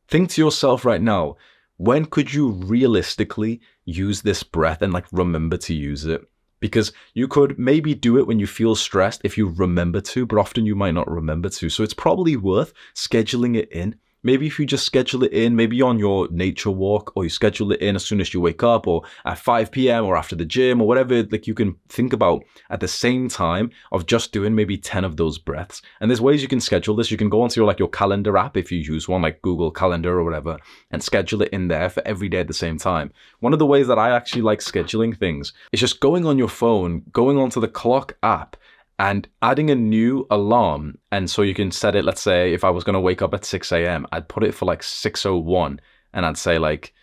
S1: Think to yourself right now, when could you realistically use this breath and like remember to use it? Because you could maybe do it when you feel stressed if you remember to, but often you might not remember to. So it's probably worth scheduling it in. Maybe if you just schedule it in, maybe on your nature walk, or you schedule it in as soon as you wake up, or at 5 p.m. or after the gym, or whatever, like you can think about at the same time of just doing maybe 10 of those breaths. And there's ways you can schedule this. You can go onto your calendar app if you use one, like Google Calendar or whatever, and schedule it in there for every day at the same time. One of the ways that I actually like scheduling things is just going on your phone, going onto the clock app, and adding a new alarm. And so you can set it, let's say if I was going to wake up at 6 a.m., I'd put it for like 6:01, and I'd say like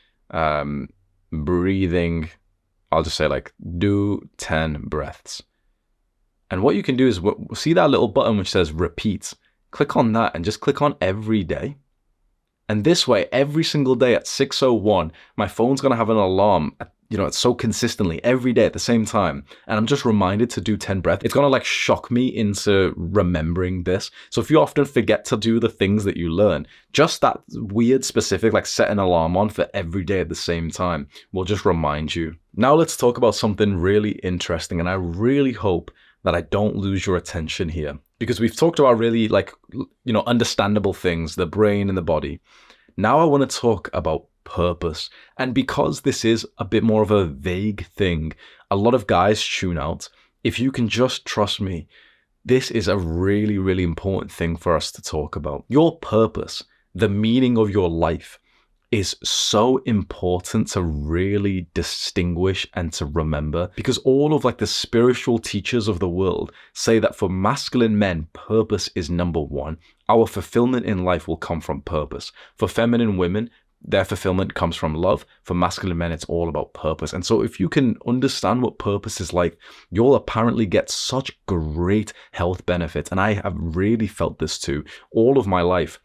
S1: breathing. I'll just say like do 10 breaths. And what you can do is see that little button which says repeat. Click on that and just click on every day. And this way, every single day at 6:01, my phone's going to have an alarm, it's so consistently every day at the same time. And I'm just reminded to do 10 breaths. It's going to like shock me into remembering this. So if you often forget to do the things that you learn, just that weird specific, like set an alarm on for every day at the same time will just remind you. Now let's talk about something really interesting. And I really hope that I don't lose your attention here, because we've talked about really like, understandable things, the brain and the body. Now I want to talk about purpose. And because this is a bit more of a vague thing, a lot of guys tune out. If you can just trust me, this is a really, really important thing for us to talk about. Your purpose, the meaning of your life, is so important to really distinguish and to remember, because all of like the spiritual teachers of the world say that for masculine men, purpose is number one. Our fulfillment in life will come from purpose. For feminine women, their fulfillment comes from love. For masculine men, it's all about purpose. And so if you can understand what purpose is like, you'll apparently get such great health benefits. And I have really felt this too all of my life.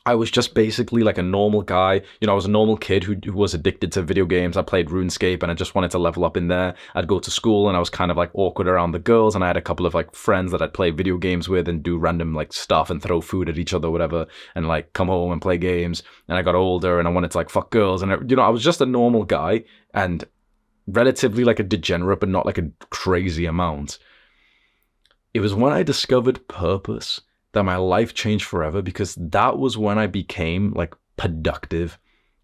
S1: I was just basically like a normal guy. I was a normal kid who was addicted to video games. I played RuneScape and I just wanted to level up in there. I'd go to school and I was kind of like awkward around the girls, and I had a couple of like friends that I'd play video games with and do random like stuff and throw food at each other, whatever, and like come home and play games. And I got older and I wanted to like fuck girls, and I was just a normal guy and relatively like a degenerate, but not like a crazy amount. It was when I discovered purpose that my life changed forever, because that was when I became like productive.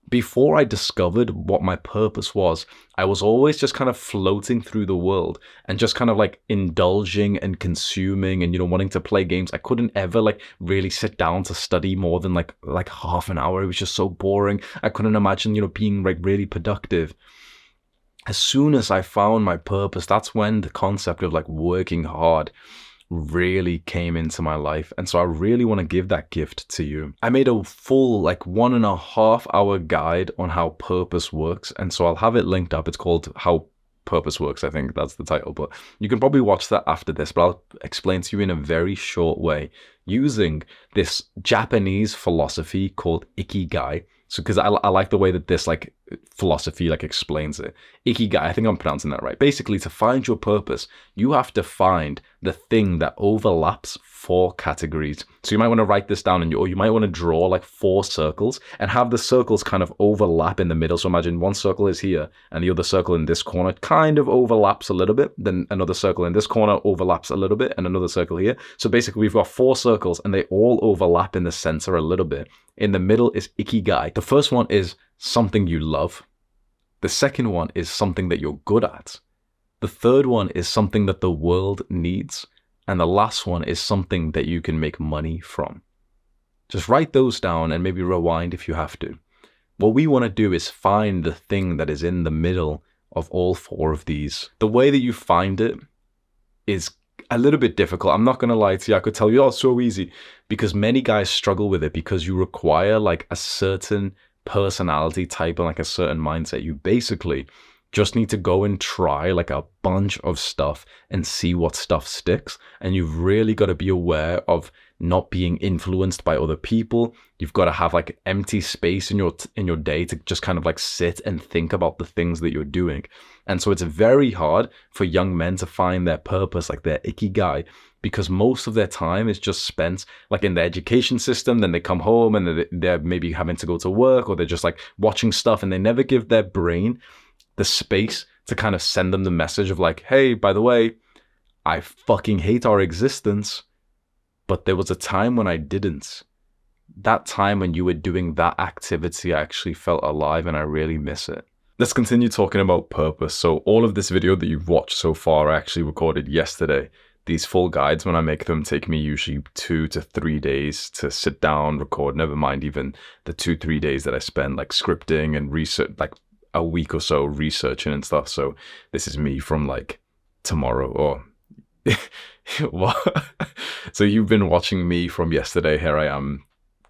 S1: Before I discovered what my purpose was, I was always just kind of floating through the world and just kind of like indulging and consuming and, wanting to play games. I couldn't ever like really sit down to study more than like half an hour. It was just so boring. I couldn't imagine, being like really productive. As soon as I found my purpose, that's when the concept of like working hard really came into my life. And so I really want to give that gift to you. I made a full like 1.5 hour guide on how purpose works, and so I'll have it linked up. It's called How Purpose Works, I think that's the title, but you can probably watch that after this. But I'll explain to you in a very short way using this Japanese philosophy called Ikigai. So because I like the way that this like philosophy like explains it. Ikigai, I think I'm pronouncing that right. Basically, to find your purpose, you have to find the thing that overlaps 4 categories. So you might want to write this down, or you might want to draw like 4 circles and have the circles kind of overlap in the middle. So imagine one circle is here and the other circle in this corner kind of overlaps a little bit. Then another circle in this corner overlaps a little bit, and another circle here. So basically we've got 4 circles and they all overlap in the center a little bit. In the middle is Ikigai. The first one is something you love. The second one is something that you're good at. The third one is something that the world needs. And the last one is something that you can make money from. Just write those down and maybe rewind if you have to. What we want to do is find the thing that is in the middle of all 4 of these. The way that you find it is a little bit difficult. I'm not going to lie to you. I could tell you, it's so easy, because many guys struggle with it because you require like a certain personality type and like a certain mindset. You basically just need to go and try like a bunch of stuff and see what stuff sticks. And you've really got to be aware of not being influenced by other people. You've got to have like empty space in your day to just kind of like sit and think about the things that you're doing. And so it's very hard for young men to find their purpose, like their ikigai, because most of their time is just spent like in the education system. Then they come home and they're maybe having to go to work, or they're just like watching stuff, and they never give their brain the space to kind of send them the message of like, hey, by the way, I fucking hate our existence, but there was a time when I didn't. That time when you were doing that activity, I actually felt alive and I really miss it. Let's continue talking about purpose. So all of this video that you've watched so far, I actually recorded yesterday. These full guides, when I make them, take me usually 2 to 3 days to sit down, record, never mind even the 2-3 days that I spend like scripting and research, like a week or so researching and stuff. So this is me from like tomorrow, or what? So you've been watching me from yesterday. Here I am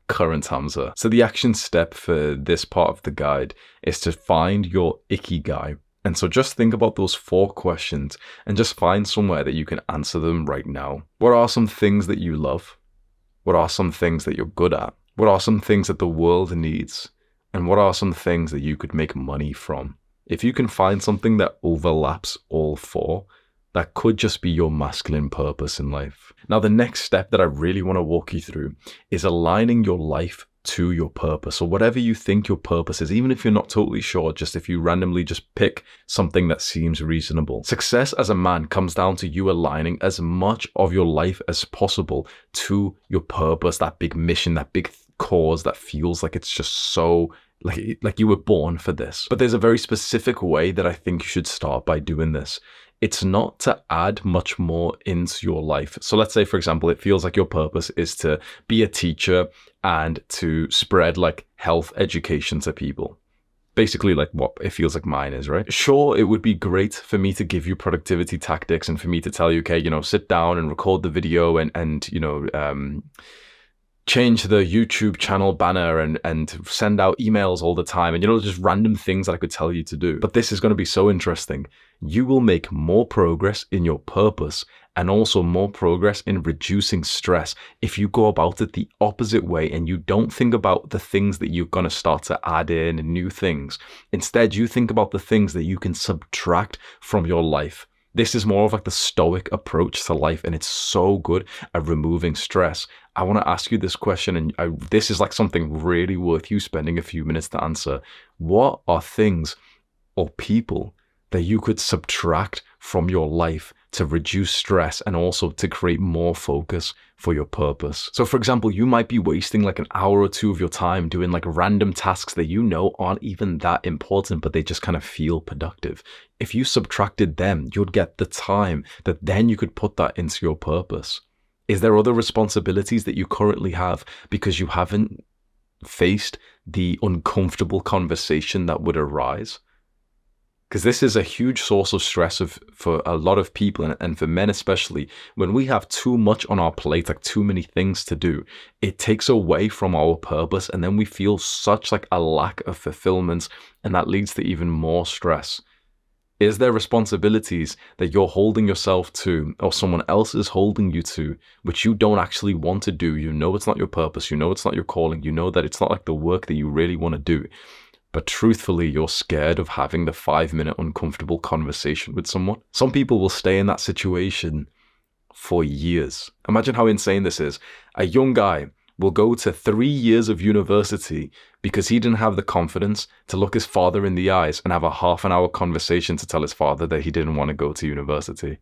S1: current Hamza. So the action step for this part of the guide is to find your ikigai. And so just think about those 4 questions and just find somewhere that you can answer them right now. What are some things that you love? What are some things that you're good at? What are some things that the world needs? And what are some things that you could make money from? If you can find something that overlaps all 4, that could just be your masculine purpose in life. Now, the next step that I really want to walk you through is aligning your life to your purpose. So whatever you think your purpose is, even if you're not totally sure, just if you randomly just pick something that seems reasonable. Success as a man comes down to you aligning as much of your life as possible to your purpose, that big mission, that big cause that feels like it's just so like you were born for this. But there's a very specific way that I think you should start by doing this. It's not to add much more into your life. So let's say, for example, it feels like your purpose is to be a teacher and to spread like health education to people. Basically like what it feels like mine is, right? Sure, it would be great for me to give you productivity tactics and for me to tell you, okay, sit down and record the video and change the YouTube channel banner and send out emails all the time and, just random things that I could tell you to do. But this is going to be so interesting. You will make more progress in your purpose and also more progress in reducing stress if you go about it the opposite way and you don't think about the things that you're going to start to add in and new things. Instead, you think about the things that you can subtract from your life. This is more of like the stoic approach to life, and it's so good at removing stress. I want to ask you this question, and this is like something really worth you spending a few minutes to answer. What are things or people that you could subtract from your life to reduce stress and also to create more focus for your purpose? So for example, you might be wasting like an hour or 2 of your time doing like random tasks that aren't even that important, but they just kind of feel productive. If you subtracted them, you'd get the time that then you could put that into your purpose. Is there other responsibilities that you currently have because you haven't faced the uncomfortable conversation that would arise? Because this is a huge source of stress for a lot of people, and for men especially. When we have too much on our plate, like too many things to do, it takes away from our purpose, and then we feel such like a lack of fulfillment, and that leads to even more stress. Is there responsibilities that you're holding yourself to, or someone else is holding you to, which you don't actually want to do? It's not your purpose, it's not your calling, that it's not like the work that you really want to do. But truthfully, you're scared of having the 5-minute uncomfortable conversation with someone. Some people will stay in that situation for years. Imagine how insane this is. A young guy will go to 3 years of university because he didn't have the confidence to look his father in the eyes and have a half-an-hour conversation to tell his father that he didn't want to go to university.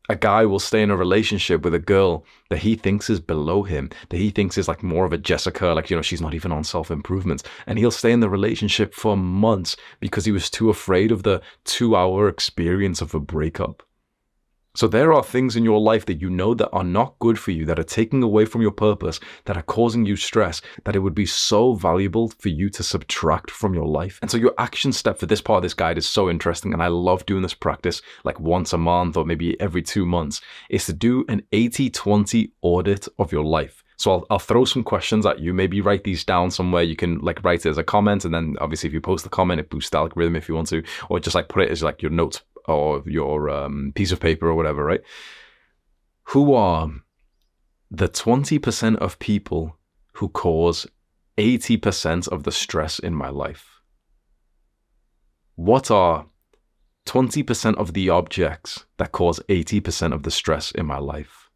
S1: A guy will stay in a relationship with a girl that he thinks is below him, that he thinks is like more of a Jessica, like, she's not even on self-improvement. And he'll stay in the relationship for months because he was too afraid of the 2-hour experience of a breakup. So there are things in your life that that are not good for you, that are taking away from your purpose, that are causing you stress, that it would be so valuable for you to subtract from your life. And so your action step for this part of this guide is so interesting, and I love doing this practice like once a month or maybe every 2 months, is to do an 80-20 audit of your life. So I'll throw some questions at you. Maybe write these down somewhere. You can like write it as a comment, and then obviously if you post the comment, it boosts the algorithm if you want to, or just like put it as like your notes or your piece of paper or whatever, right? Who are the 20% of people who cause 80% of the stress in my life? What are 20% of the objects that cause 80% of the stress in my life?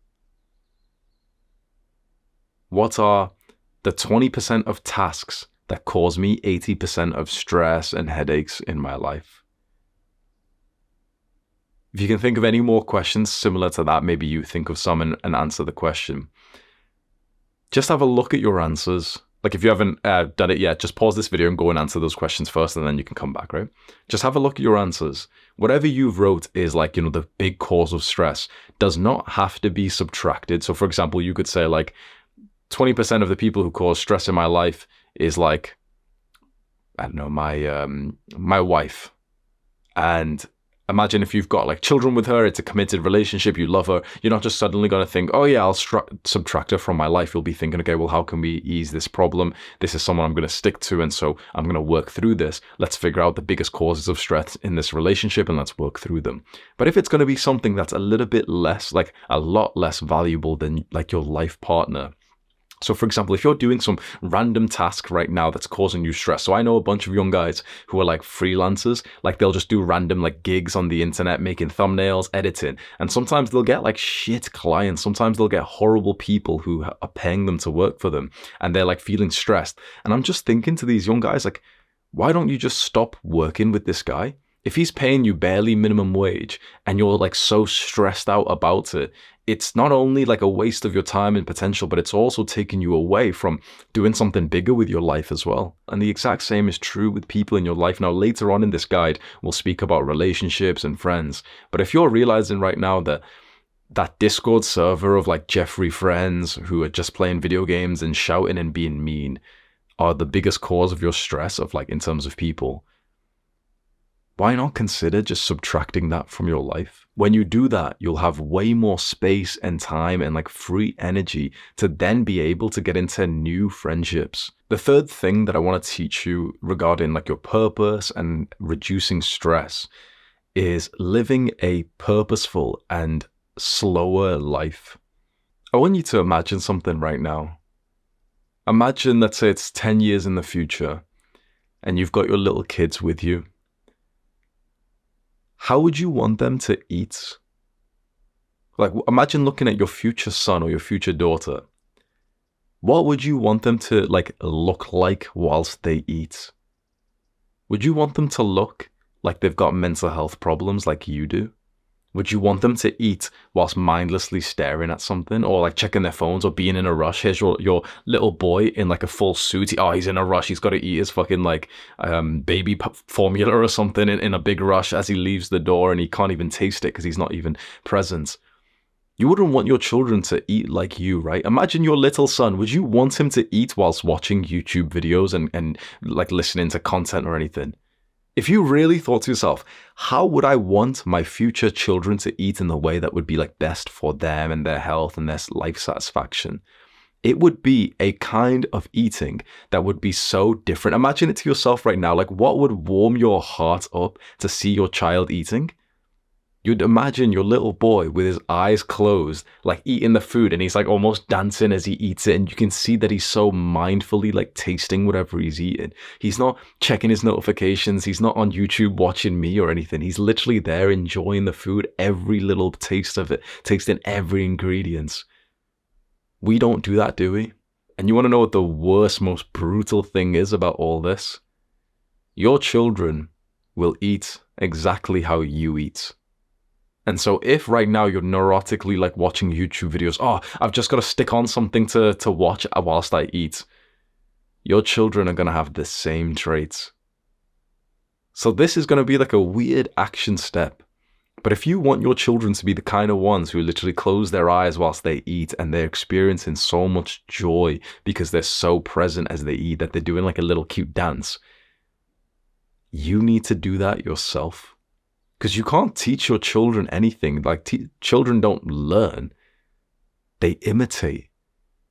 S1: What are the 20% of tasks that cause me 80% of stress and headaches in my life? If you can think of any more questions similar to that, maybe you think of some and answer the question. Just have a look at your answers. Like if you haven't done it yet, just pause this video and go and answer those questions first, and then you can come back, right? Just have a look at your answers. Whatever you've wrote is like, the big cause of stress does not have to be subtracted. So for example, you could say like 20% of the people who cause stress in my life is like, I don't know, my wife. And Imagine if you've got like children with her, it's a committed relationship, you love her. You're not just suddenly going to think, oh yeah, I'll subtract her from my life. You'll be thinking, okay, well, how can we ease this problem? This is someone I'm going to stick to. And so I'm going to work through this. Let's figure out the biggest causes of stress in this relationship and let's work through them. But if it's going to be something that's a little bit less, like a lot less valuable than like your life partner. So for example, if you're doing some random task right now that's causing you stress. So I know a bunch of young guys who are like freelancers, like they'll just do random like gigs on the internet, making thumbnails, editing. And sometimes they'll get like shit clients. Sometimes they'll get horrible people who are paying them to work for them. And they're like feeling stressed. And I'm just thinking to these young guys, like, why don't you just stop working with this guy? If he's paying you barely minimum wage and you're like so stressed out about it, it's not only like a waste of your time and potential, but it's also taking you away from doing something bigger with your life as well. And the exact same is true with people in your life. Now, later on in this guide, we'll speak about relationships and friends. But if you're realizing right now that that Discord server of like Jeffrey friends who are just playing video games and shouting and being mean are the biggest cause of your stress of like in terms of people, why not consider just subtracting that from your life? When you do that, you'll have way more space and time and like free energy to then be able to get into new friendships. The third thing that I want to teach you regarding like your purpose and reducing stress is living a purposeful and slower life. I want you to imagine something right now. Imagine, let's say it's 10 years in the future and you've got your little kids with you. How would you want them to eat? Like, imagine looking at your future son or your future daughter. What would you want them to like look like whilst they eat? Would you want them to look like they've got mental health problems like you do? Would you want them to eat whilst mindlessly staring at something or like checking their phones or being in a rush? Here's your little boy in like a full suit. Oh, he's in a rush. He's got to eat his fucking like baby formula or something in a big rush as he leaves the door and he can't even taste it because he's not even present. You wouldn't want your children to eat like you, right? Imagine your little son. Would you want him to eat whilst watching YouTube videos and like listening to content or anything? If you really thought to yourself, how would I want my future children to eat in the way that would be like best for them and their health and their life satisfaction? It would be a kind of eating that would be so different. Imagine it to yourself right now. Like, what would warm your heart up to see your child eating? You'd imagine your little boy with his eyes closed, like eating the food, and he's like almost dancing as he eats it. And you can see that he's so mindfully like tasting whatever he's eating. He's not checking his notifications. He's not on YouTube watching me or anything. He's literally there enjoying the food, every little taste of it, tasting every ingredient. We don't do that, do we? And you want to know what the worst, most brutal thing is about all this? Your children will eat exactly how you eat. And so if right now you're neurotically like watching YouTube videos, oh, I've just got to stick on something to watch whilst I eat, your children are going to have the same traits. So this is going to be like a weird action step. But if you want your children to be the kind of ones who literally close their eyes whilst they eat and they're experiencing so much joy because they're so present as they eat that they're doing like a little cute dance, you need to do that yourself. Because you can't teach your children anything. Like children don't learn, they imitate.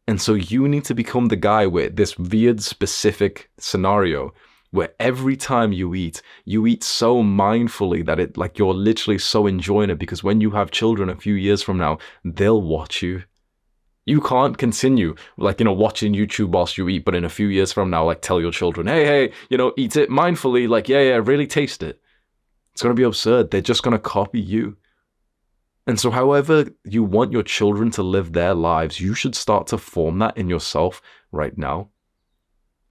S1: And so you need to become the guy with this weird specific scenario where every time you eat so mindfully that it like you're literally so enjoying it, because when you have children a few years from now, they'll watch you. You can't continue like, watching YouTube whilst you eat, but in a few years from now, like tell your children, hey, eat it mindfully, like, yeah, really taste it. It's going to be absurd. They're just going to copy you. And so however you want your children to live their lives, you should start to form that in yourself right now.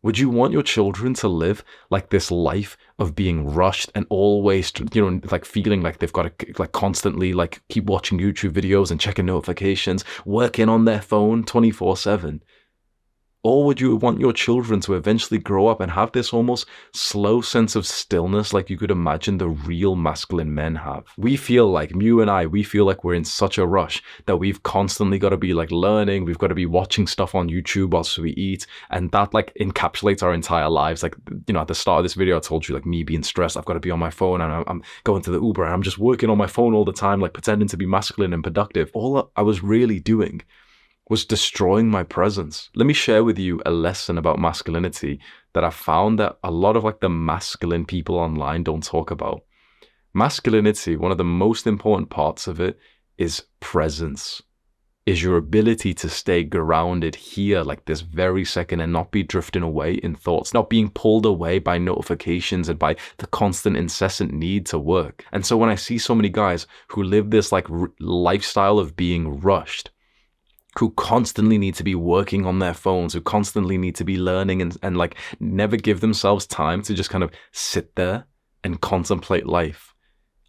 S1: Would you want your children to live like this life of being rushed and always, like feeling like they've got to like constantly like keep watching YouTube videos and checking notifications, working on their phone 24/7? Or would you want your children to eventually grow up and have this almost slow sense of stillness like you could imagine the real masculine men have? We feel like, Mew and I, we feel like we're in such a rush that we've constantly got to be like learning, we've got to be watching stuff on YouTube whilst we eat, and that like encapsulates our entire lives. Like, you know, at the start of this video, I told you like me being stressed, I've got to be on my phone, and I'm going to the Uber and I'm just working on my phone all the time, like pretending to be masculine and productive. All I was really doing was destroying my presence. Let me share with you a lesson about masculinity that I found that a lot of like the masculine people online don't talk about. Masculinity, one of the most important parts of it is presence, is your ability to stay grounded here like this very second and not be drifting away in thoughts, not being pulled away by notifications and by the constant incessant need to work. And so when I see so many guys who live this like lifestyle of being rushed, who constantly need to be working on their phones, who constantly need to be learning and like never give themselves time to just kind of sit there and contemplate life,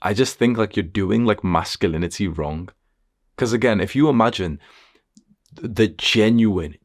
S1: I just think like you're doing like masculinity wrong. Because again, if you imagine the genuine,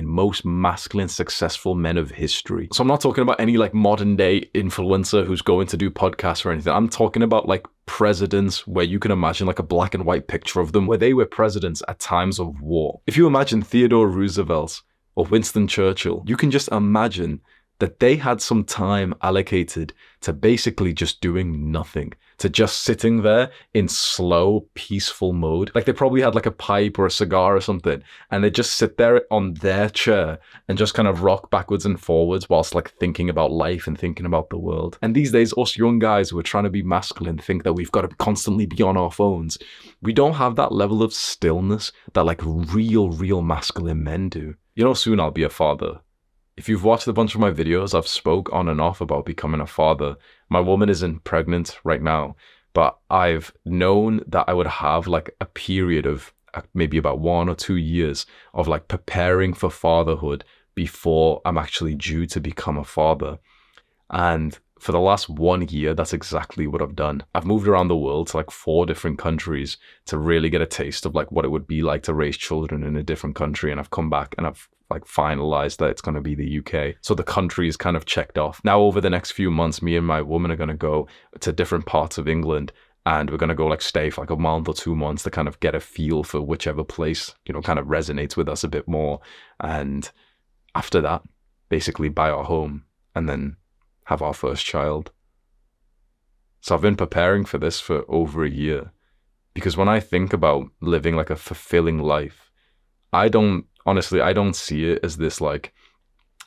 S1: most masculine, successful men of history. So I'm not talking about any like modern day influencer who's going to do podcasts or anything. I'm talking about like presidents where you can imagine like a black and white picture of them where they were presidents at times of war. If you imagine Theodore Roosevelt or Winston Churchill, you can just imagine that they had some time allocated to basically just doing nothing, to just sitting there in slow, peaceful mode. Like they probably had like a pipe or a cigar or something, and they just sit there on their chair and just kind of rock backwards and forwards whilst like thinking about life and thinking about the world. And these days, us young guys who are trying to be masculine think that we've got to constantly be on our phones. We don't have that level of stillness that like real masculine men do. You know, soon I'll be a father. If you've watched a bunch of my videos, I've spoke on and off about becoming a father. My woman isn't pregnant right now, but I've known that I would have like a period of maybe about 1 or 2 years of like preparing for fatherhood before I'm actually due to become a father. And for the last 1 year, that's exactly what I've done. I've moved around the world to like 4 different countries to really get a taste of like what it would be like to raise children in a different country. And I've come back and I've like finalized that it's going to be the UK. So the country is kind of checked off. Now over the next few months, me and my woman are going to go to different parts of England, and we're going to go like stay for like a month or 2 months to kind of get a feel for whichever place, you know, kind of resonates with us a bit more. And after that, basically buy our home and then have our first child. So I've been preparing for this for over a year, because when I think about living like a fulfilling life, I don't see it as this like,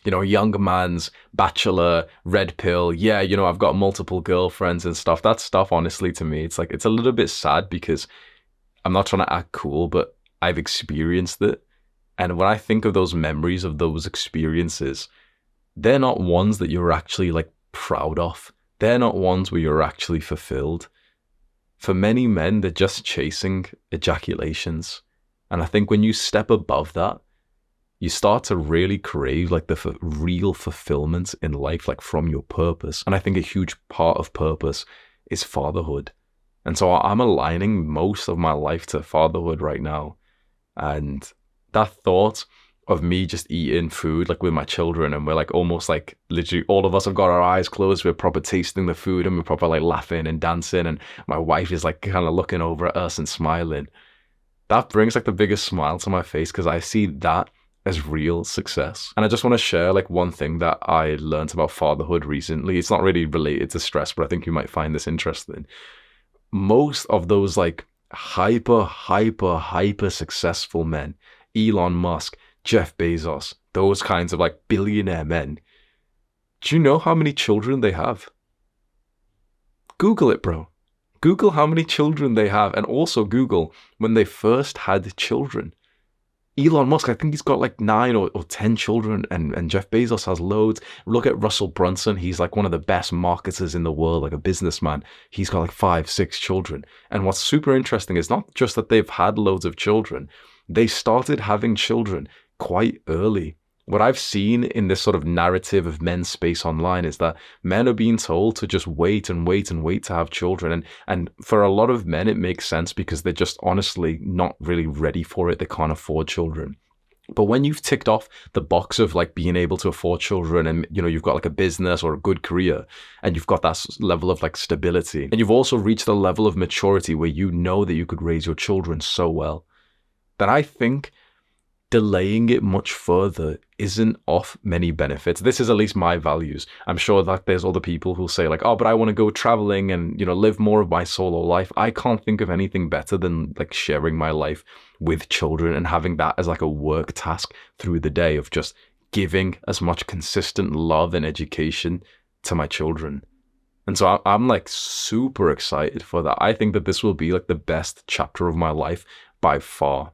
S1: you know, young man's bachelor, red pill. Yeah, you know, I've got multiple girlfriends and stuff. That stuff, honestly, to me, it's like, it's a little bit sad because I'm not trying to act cool, but I've experienced it. And when I think of those memories of those experiences, they're not ones that you're actually like proud of. They're not ones where you're actually fulfilled. For many men, they're just chasing ejaculations. And I think when you step above that, you start to really crave like the real fulfillment in life, like from your purpose. And I think a huge part of purpose is fatherhood. And so I'm aligning most of my life to fatherhood right now. And that thought of me just eating food like with my children, and we're like almost like literally all of us have got our eyes closed, we're proper tasting the food and we're proper like laughing and dancing, and my wife is like kind of looking over at us and smiling. That brings like the biggest smile to my face, because I see that as real success. And I just want to share like one thing that I learned about fatherhood recently. It's not really related to stress, but I think you might find this interesting. Most of those like hyper successful men, Elon Musk, Jeff Bezos, those kinds of like billionaire men, do you know how many children they have? Google it, bro. Google how many children they have, and also Google when they first had children. Elon Musk, I think he's got like 9 or 10 children, and Jeff Bezos has loads. Look at Russell Brunson. He's like one of the best marketers in the world, like a businessman. He's got like 5, 6 children. And what's super interesting is not just that they've had loads of children, they started having children quite early. What I've seen in this sort of narrative of men's space online is that men are being told to just wait and wait and wait to have children. And for a lot of men, it makes sense because they're just honestly not really ready for it. They can't afford children. But when you've ticked off the box of like being able to afford children, and you've got like a business or a good career, and you've got that level of like stability, and you've also reached a level of maturity where you know that you could raise your children so well, then I think delaying it much further isn't off many benefits. This is at least my values. I'm sure that there's other people who'll say like, oh, but I want to go traveling and, live more of my solo life. I can't think of anything better than like sharing my life with children and having that as like a work task through the day of just giving as much consistent love and education to my children. And so I'm like super excited for that. I think that this will be like the best chapter of my life by far.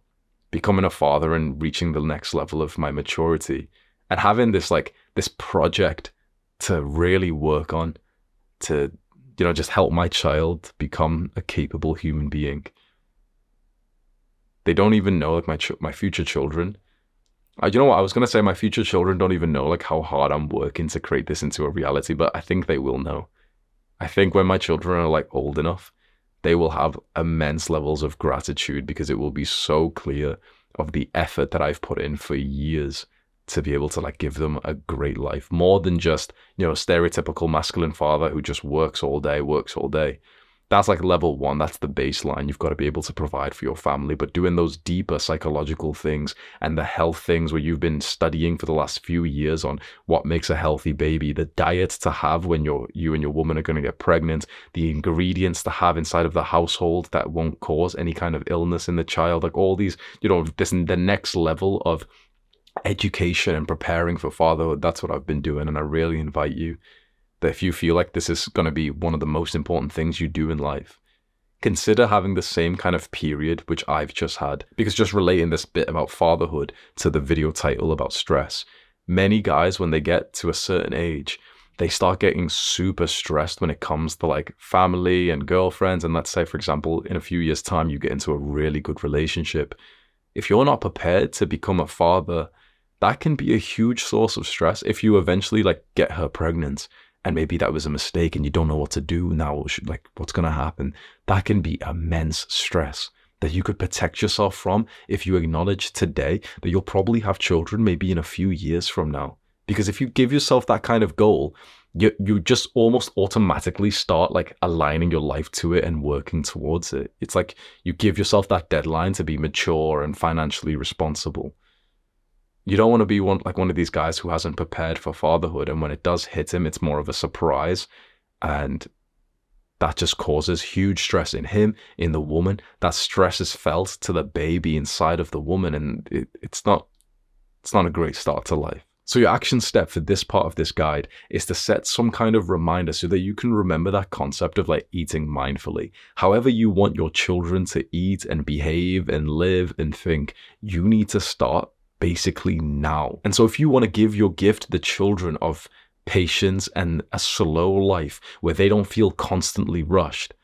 S1: Becoming a father and reaching the next level of my maturity and having this project to really work on to, just help my child become a capable human being. They don't even know, like my future children. You know what? I was going to say my future children don't even know like how hard I'm working to create this into a reality, but I think they will know. I think when my children are like old enough, they will have immense levels of gratitude because it will be so clear of the effort that I've put in for years to be able to like give them a great life, more than just, stereotypical masculine father who just works all day. That's like level one. That's the baseline. You've got to be able to provide for your family, but doing those deeper psychological things and the health things where you've been studying for the last few years on what makes a healthy baby, the diet to have when you and your woman are going to get pregnant, the ingredients to have inside of the household that won't cause any kind of illness in the child, like all these, the next level of education and preparing for fatherhood. That's what I've been doing. And I really invite you that if you feel like this is going to be one of the most important things you do in life, consider having the same kind of period which I've just had. Because just relating this bit about fatherhood to the video title about stress, many guys, when they get to a certain age, they start getting super stressed when it comes to like family and girlfriends. And let's say, for example, in a few years' time, you get into a really good relationship. If you're not prepared to become a father, that can be a huge source of stress. If you eventually like get her pregnant, and maybe that was a mistake and you don't know what to do now, like what's going to happen, that can be immense stress that you could protect yourself from if you acknowledge today that you'll probably have children maybe in a few years from now. Because if you give yourself that kind of goal, you just almost automatically start like aligning your life to it and working towards it. It's like you give yourself that deadline to be mature and financially responsible. You don't want to be one of these guys who hasn't prepared for fatherhood, and when it does hit him, it's more of a surprise, and that just causes huge stress in him, in the woman. That stress is felt to the baby inside of the woman, and it's not a great start to life. So your action step for this part of this guide is to set some kind of reminder so that you can remember that concept of like eating mindfully. However you want your children to eat and behave and live and think, you need to start basically now. And so if you want to give your gift to the children of patience and a slow life where they don't feel constantly rushed,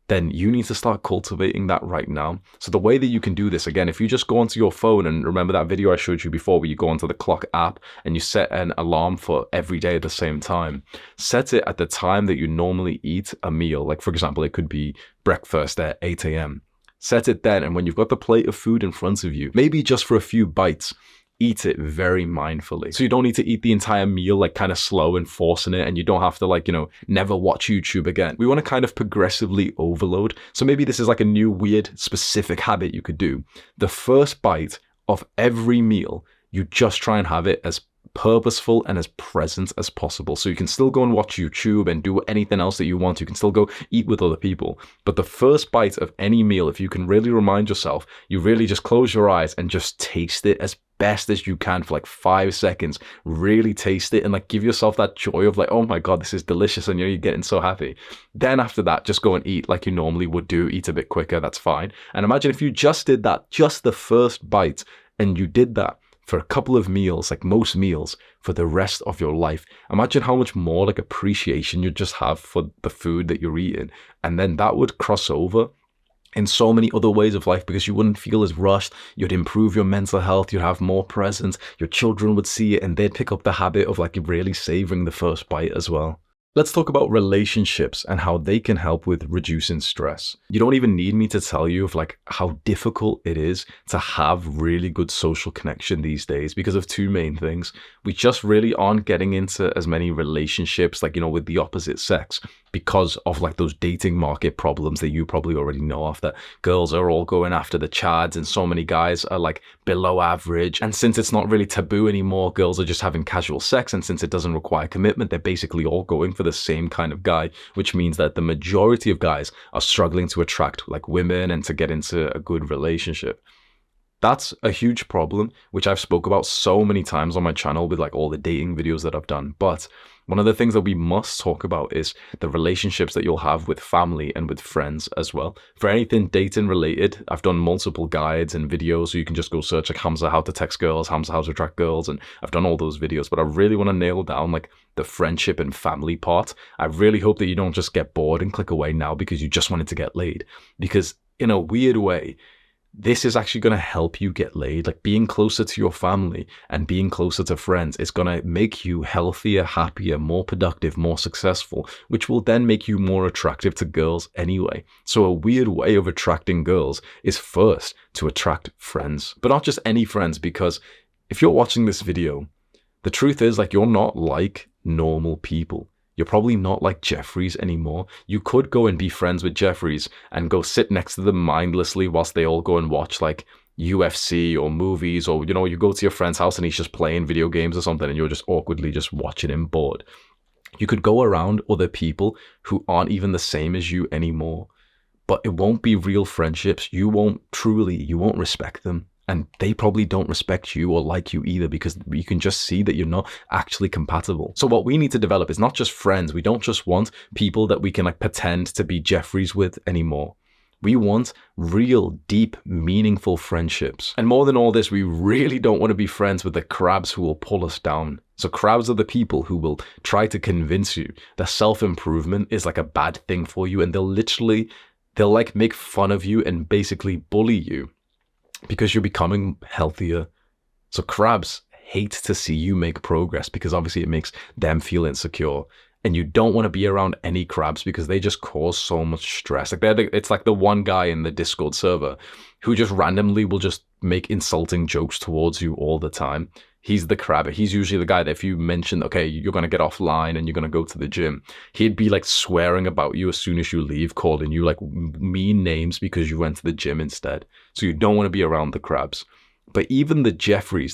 S1: then you need to start cultivating that right now. So the way that you can do this, again, if you just go onto your phone and remember that video I showed you before where you go onto the clock app and you set an alarm for every day at the same time, set it at the time that you normally eat a meal. Like for example, it could be breakfast at 8 a.m. Set it then, and when you've got the plate of food in front of you, maybe just for a few bites, eat it very mindfully. So you don't need to eat the entire meal like kind of slow and forcing it, and you don't have to never watch YouTube again. We want to kind of progressively overload. So maybe this is like a new weird specific habit you could do. The first bite of every meal, you just try and have it as purposeful and as present as possible. So you can still go and watch YouTube and do anything else that you want. You can still go eat with other people. But the first bite of any meal, if you can really remind yourself, you really just close your eyes and just taste it as best as you can for like 5 seconds. Really taste it and like give yourself that joy of like, oh my God, this is delicious. And you're getting so happy. Then after that, just go and eat like you normally would do. Eat a bit quicker. That's fine. And imagine if you just did that, just the first bite, and you did that for a couple of meals, like most meals, for the rest of your life. Imagine how much more like appreciation you just have for the food that you're eating. And then that would cross over in so many other ways of life because you wouldn't feel as rushed. You'd improve your mental health. You'd have more presence. Your children would see it and they'd pick up the habit of like really savoring the first bite as well. Let's talk about relationships and how they can help with reducing stress. You don't even need me to tell you of like how difficult it is to have really good social connection these days because of two main things. We just really aren't getting into as many relationships like, with the opposite sex because of like those dating market problems that you probably already know of, that girls are all going after the chads and so many guys are like below average. And since it's not really taboo anymore, girls are just having casual sex. And since it doesn't require commitment, they're basically all going for the same kind of guy, which means that the majority of guys are struggling to attract like women and to get into a good relationship. That's a huge problem, which I've spoke about so many times on my channel with like all the dating videos that I've done. But one of the things that we must talk about is the relationships that you'll have with family and with friends as well. For anything dating related, I've done multiple guides and videos, so you can just go search like Hamza how to text girls, Hamza how to attract girls, and I've done all those videos. But I really want to nail down like the friendship and family part. I really hope that you don't just get bored and click away now because you just wanted to get laid. Because in a weird way, this is actually going to help you get laid. Like being closer to your family and being closer to friends is going to make you healthier, happier, more productive, more successful, which will then make you more attractive to girls anyway. So a weird way of attracting girls is first to attract friends, but not just any friends, because if you're watching this video, the truth is like you're not like normal people. You're probably not like Jeffries anymore. You could go and be friends with Jeffries and go sit next to them mindlessly whilst they all go and watch like UFC or movies, or you go to your friend's house and he's just playing video games or something and you're just awkwardly just watching him bored. You could go around other people who aren't even the same as you anymore, but it won't be real friendships. You won't respect them. And they probably don't respect you or like you either, because you can just see that you're not actually compatible. So what we need to develop is not just friends. We don't just want people that we can like pretend to be Jeffries with anymore. We want real, deep, meaningful friendships. And more than all this, we really don't want to be friends with the crabs who will pull us down. So crabs are the people who will try to convince you that self-improvement is like a bad thing for you. And they'll like make fun of you and basically bully you because you're becoming healthier. So crabs hate to see you make progress because obviously it makes them feel insecure. And you don't want to be around any crabs because they just cause so much stress. Like it's like the one guy in the Discord server who just randomly will just make insulting jokes towards you all the time. He's the crab. He's usually the guy that if you mention, okay, you're going to get offline and you're going to go to the gym, he'd be like swearing about you as soon as you leave, calling you like mean names because you went to the gym instead. So you don't want to be around the crabs. But even the Jeffries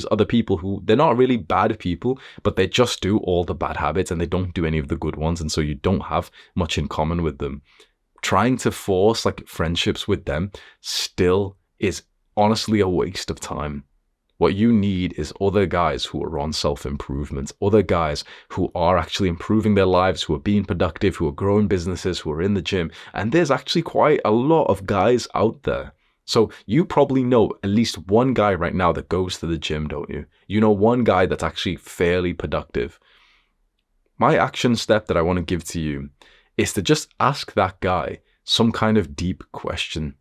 S1: are the people who, they're not really bad people, but they just do all the bad habits and they don't do any of the good ones. And so you don't have much in common with them. Trying to force like friendships with them still is honestly a waste of time. What you need is other guys who are on self-improvement, other guys who are actually improving their lives, who are being productive, who are growing businesses, who are in the gym. And there's actually quite a lot of guys out there. So you probably know at least one guy right now that goes to the gym, don't you? You know one guy that's actually fairly productive. My action step that I want to give to you is to just ask that guy some kind of deep question.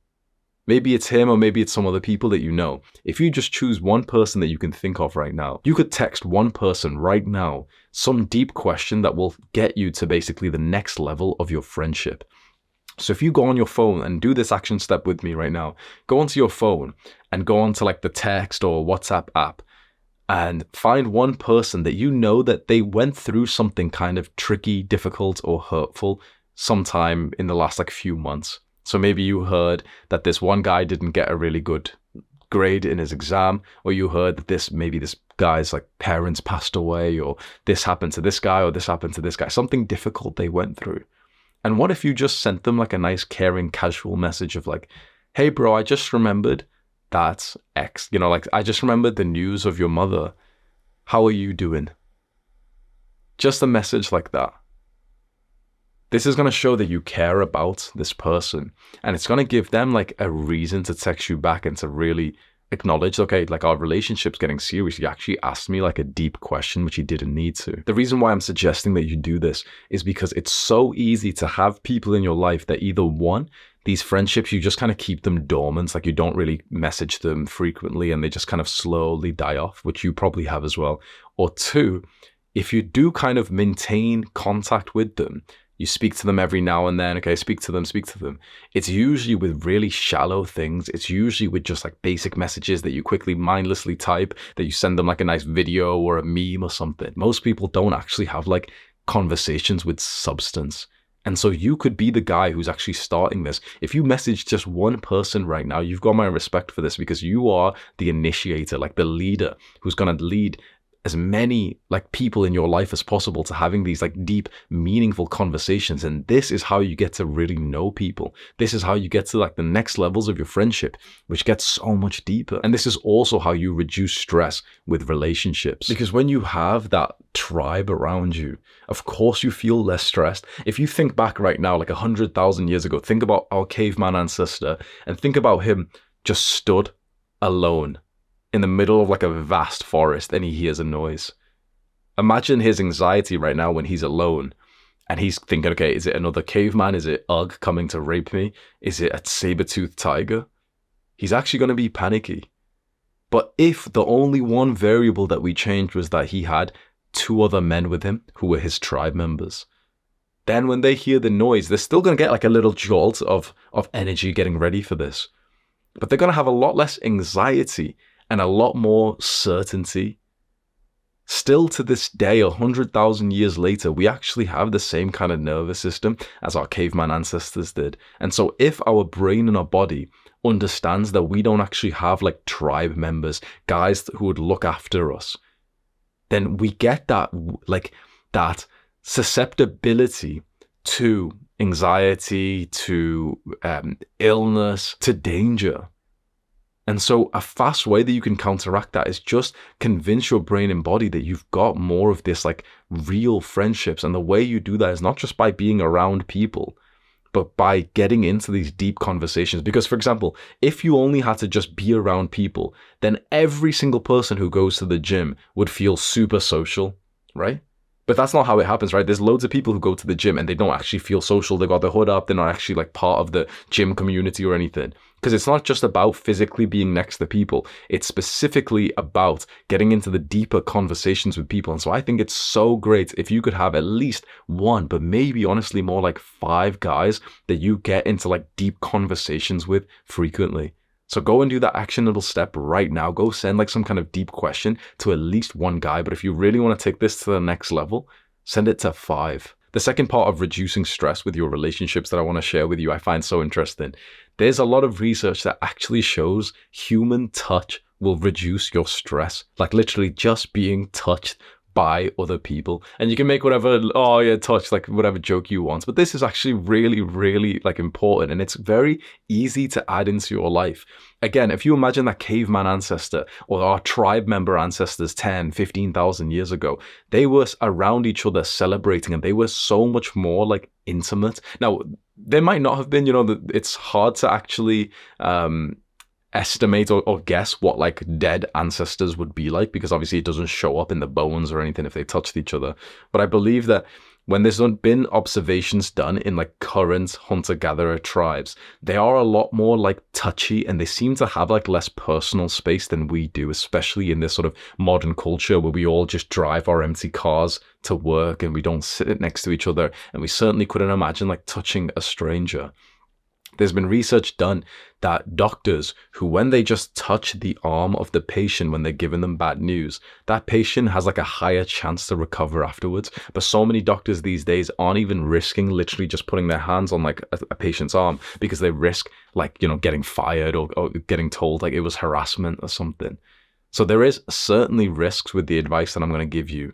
S1: Maybe it's him or maybe it's some other people that you know. If you just choose one person that you can think of right now, you could text one person right now some deep question that will get you to basically the next level of your friendship. So if you go on your phone and do this action step with me right now, go onto your phone and go onto like the text or WhatsApp app and find one person that you know that they went through something kind of tricky, difficult, or hurtful sometime in the last like few months. So maybe you heard that this one guy didn't get a really good grade in his exam, or you heard that maybe this guy's like parents passed away, or this happened to this guy, or this happened to this guy, something difficult they went through. And what if you just sent them like a nice, caring, casual message of like, hey bro, I just remembered that X, like I just remembered the news of your mother. How are you doing? Just a message like that. This is going to show that you care about this person, and it's going to give them like a reason to text you back and to really acknowledge, okay, like our relationship's getting serious. You actually asked me like a deep question, which you didn't need to. The reason why I'm suggesting that you do this is because it's so easy to have people in your life that either one, these friendships, you just kind of keep them dormant, like you don't really message them frequently and they just kind of slowly die off, which you probably have as well. Or two, if you do kind of maintain contact with them, you speak to them every now and then, okay, speak to them. It's usually with really shallow things. It's usually with just like basic messages that you quickly mindlessly type, that you send them like a nice video or a meme or something. Most people don't actually have like conversations with substance. And so you could be the guy who's actually starting this. If you message just one person right now, you've got my respect for this, because you are the initiator, like the leader who's going to lead as many like people in your life as possible to having these like deep, meaningful conversations. And this is how you get to really know people. This is how you get to like the next levels of your friendship, which gets so much deeper. And this is also how you reduce stress with relationships, because when you have that tribe around you, of course you feel less stressed. If you think back right now, like 100,000 years ago, think about our caveman ancestor and think about him just stood alone in the middle of like a vast forest, and he hears a noise. Imagine his anxiety right now when he's alone and he's thinking, okay, is it another caveman? Is it Ugg coming to rape me? Is it a saber-toothed tiger? He's actually going to be panicky. But if the only one variable that we changed was that he had 2 other men with him who were his tribe members, then when they hear the noise, they're still going to get like a little jolt of energy getting ready for this. But they're going to have a lot less anxiety and a lot more certainty. Still to this day, 100,000 years later, we actually have the same kind of nervous system as our caveman ancestors did. And so if our brain and our body understands that we don't actually have like tribe members, guys who would look after us, then we get that like that susceptibility to anxiety, to illness, to danger. And so a fast way that you can counteract that is just convince your brain and body that you've got more of this like real friendships. And the way you do that is not just by being around people, but by getting into these deep conversations. Because, for example, if you only had to just be around people, then every single person who goes to the gym would feel super social, right? But that's not how it happens, right? There's loads of people who go to the gym and they don't actually feel social. They got their hood up. They're not actually like part of the gym community or anything. Because it's not just about physically being next to people. It's specifically about getting into the deeper conversations with people. And so I think it's so great if you could have at least 1, but maybe honestly more like 5 guys that you get into like deep conversations with frequently. So go and do that actionable step right now. Go send like some kind of deep question to at least 1 guy. But if you really want to take this to the next level, send it to 5. The second part of reducing stress with your relationships that I want to share with you, I find so interesting. There's a lot of research that actually shows human touch will reduce your stress. Like literally just being touched by other people. And you can make whatever, oh yeah, touch, like whatever joke you want. But this is actually really, really like important. And it's very easy to add into your life. Again, if you imagine that caveman ancestor or our tribe member ancestors 10, 15,000 years ago, they were around each other celebrating and they were so much more like intimate. Now, they might not have been, it's hard to actually estimate or guess what like dead ancestors would be like, because obviously it doesn't show up in the bones or anything if they touched each other. But I believe that when there's been observations done in like current hunter-gatherer tribes, they are a lot more like touchy and they seem to have like less personal space than we do, especially in this sort of modern culture where we all just drive our empty cars to work and we don't sit next to each other. And we certainly couldn't imagine like touching a stranger. There's been research done that doctors who, when they just touch the arm of the patient when they're giving them bad news, that patient has like a higher chance to recover afterwards. But so many doctors these days aren't even risking literally just putting their hands on like a patient's arm because they risk like, getting fired or getting told like it was harassment or something. So there is certainly risks with the advice that I'm going to give you.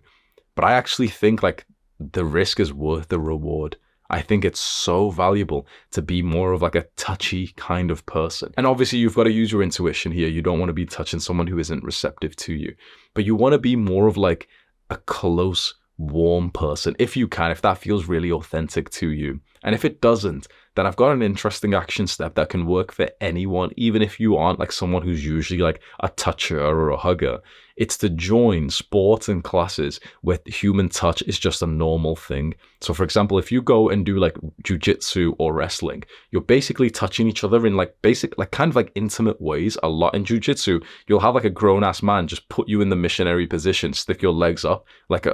S1: But I actually think like the risk is worth the reward. I think it's so valuable to be more of like a touchy kind of person. And obviously you've got to use your intuition here. You don't want to be touching someone who isn't receptive to you, but you want to be more of like a close, warm person if you can, if that feels really authentic to you. And if it doesn't, then I've got an interesting action step that can work for anyone, even if you aren't like someone who's usually like a toucher or a hugger. It's to join sports and classes where human touch is just a normal thing. So for example, if you go and do like jujitsu or wrestling, you're basically touching each other in like basic, like kind of like intimate ways a lot. In jujitsu, you'll have like a grown ass man just put you in the missionary position, stick your legs up like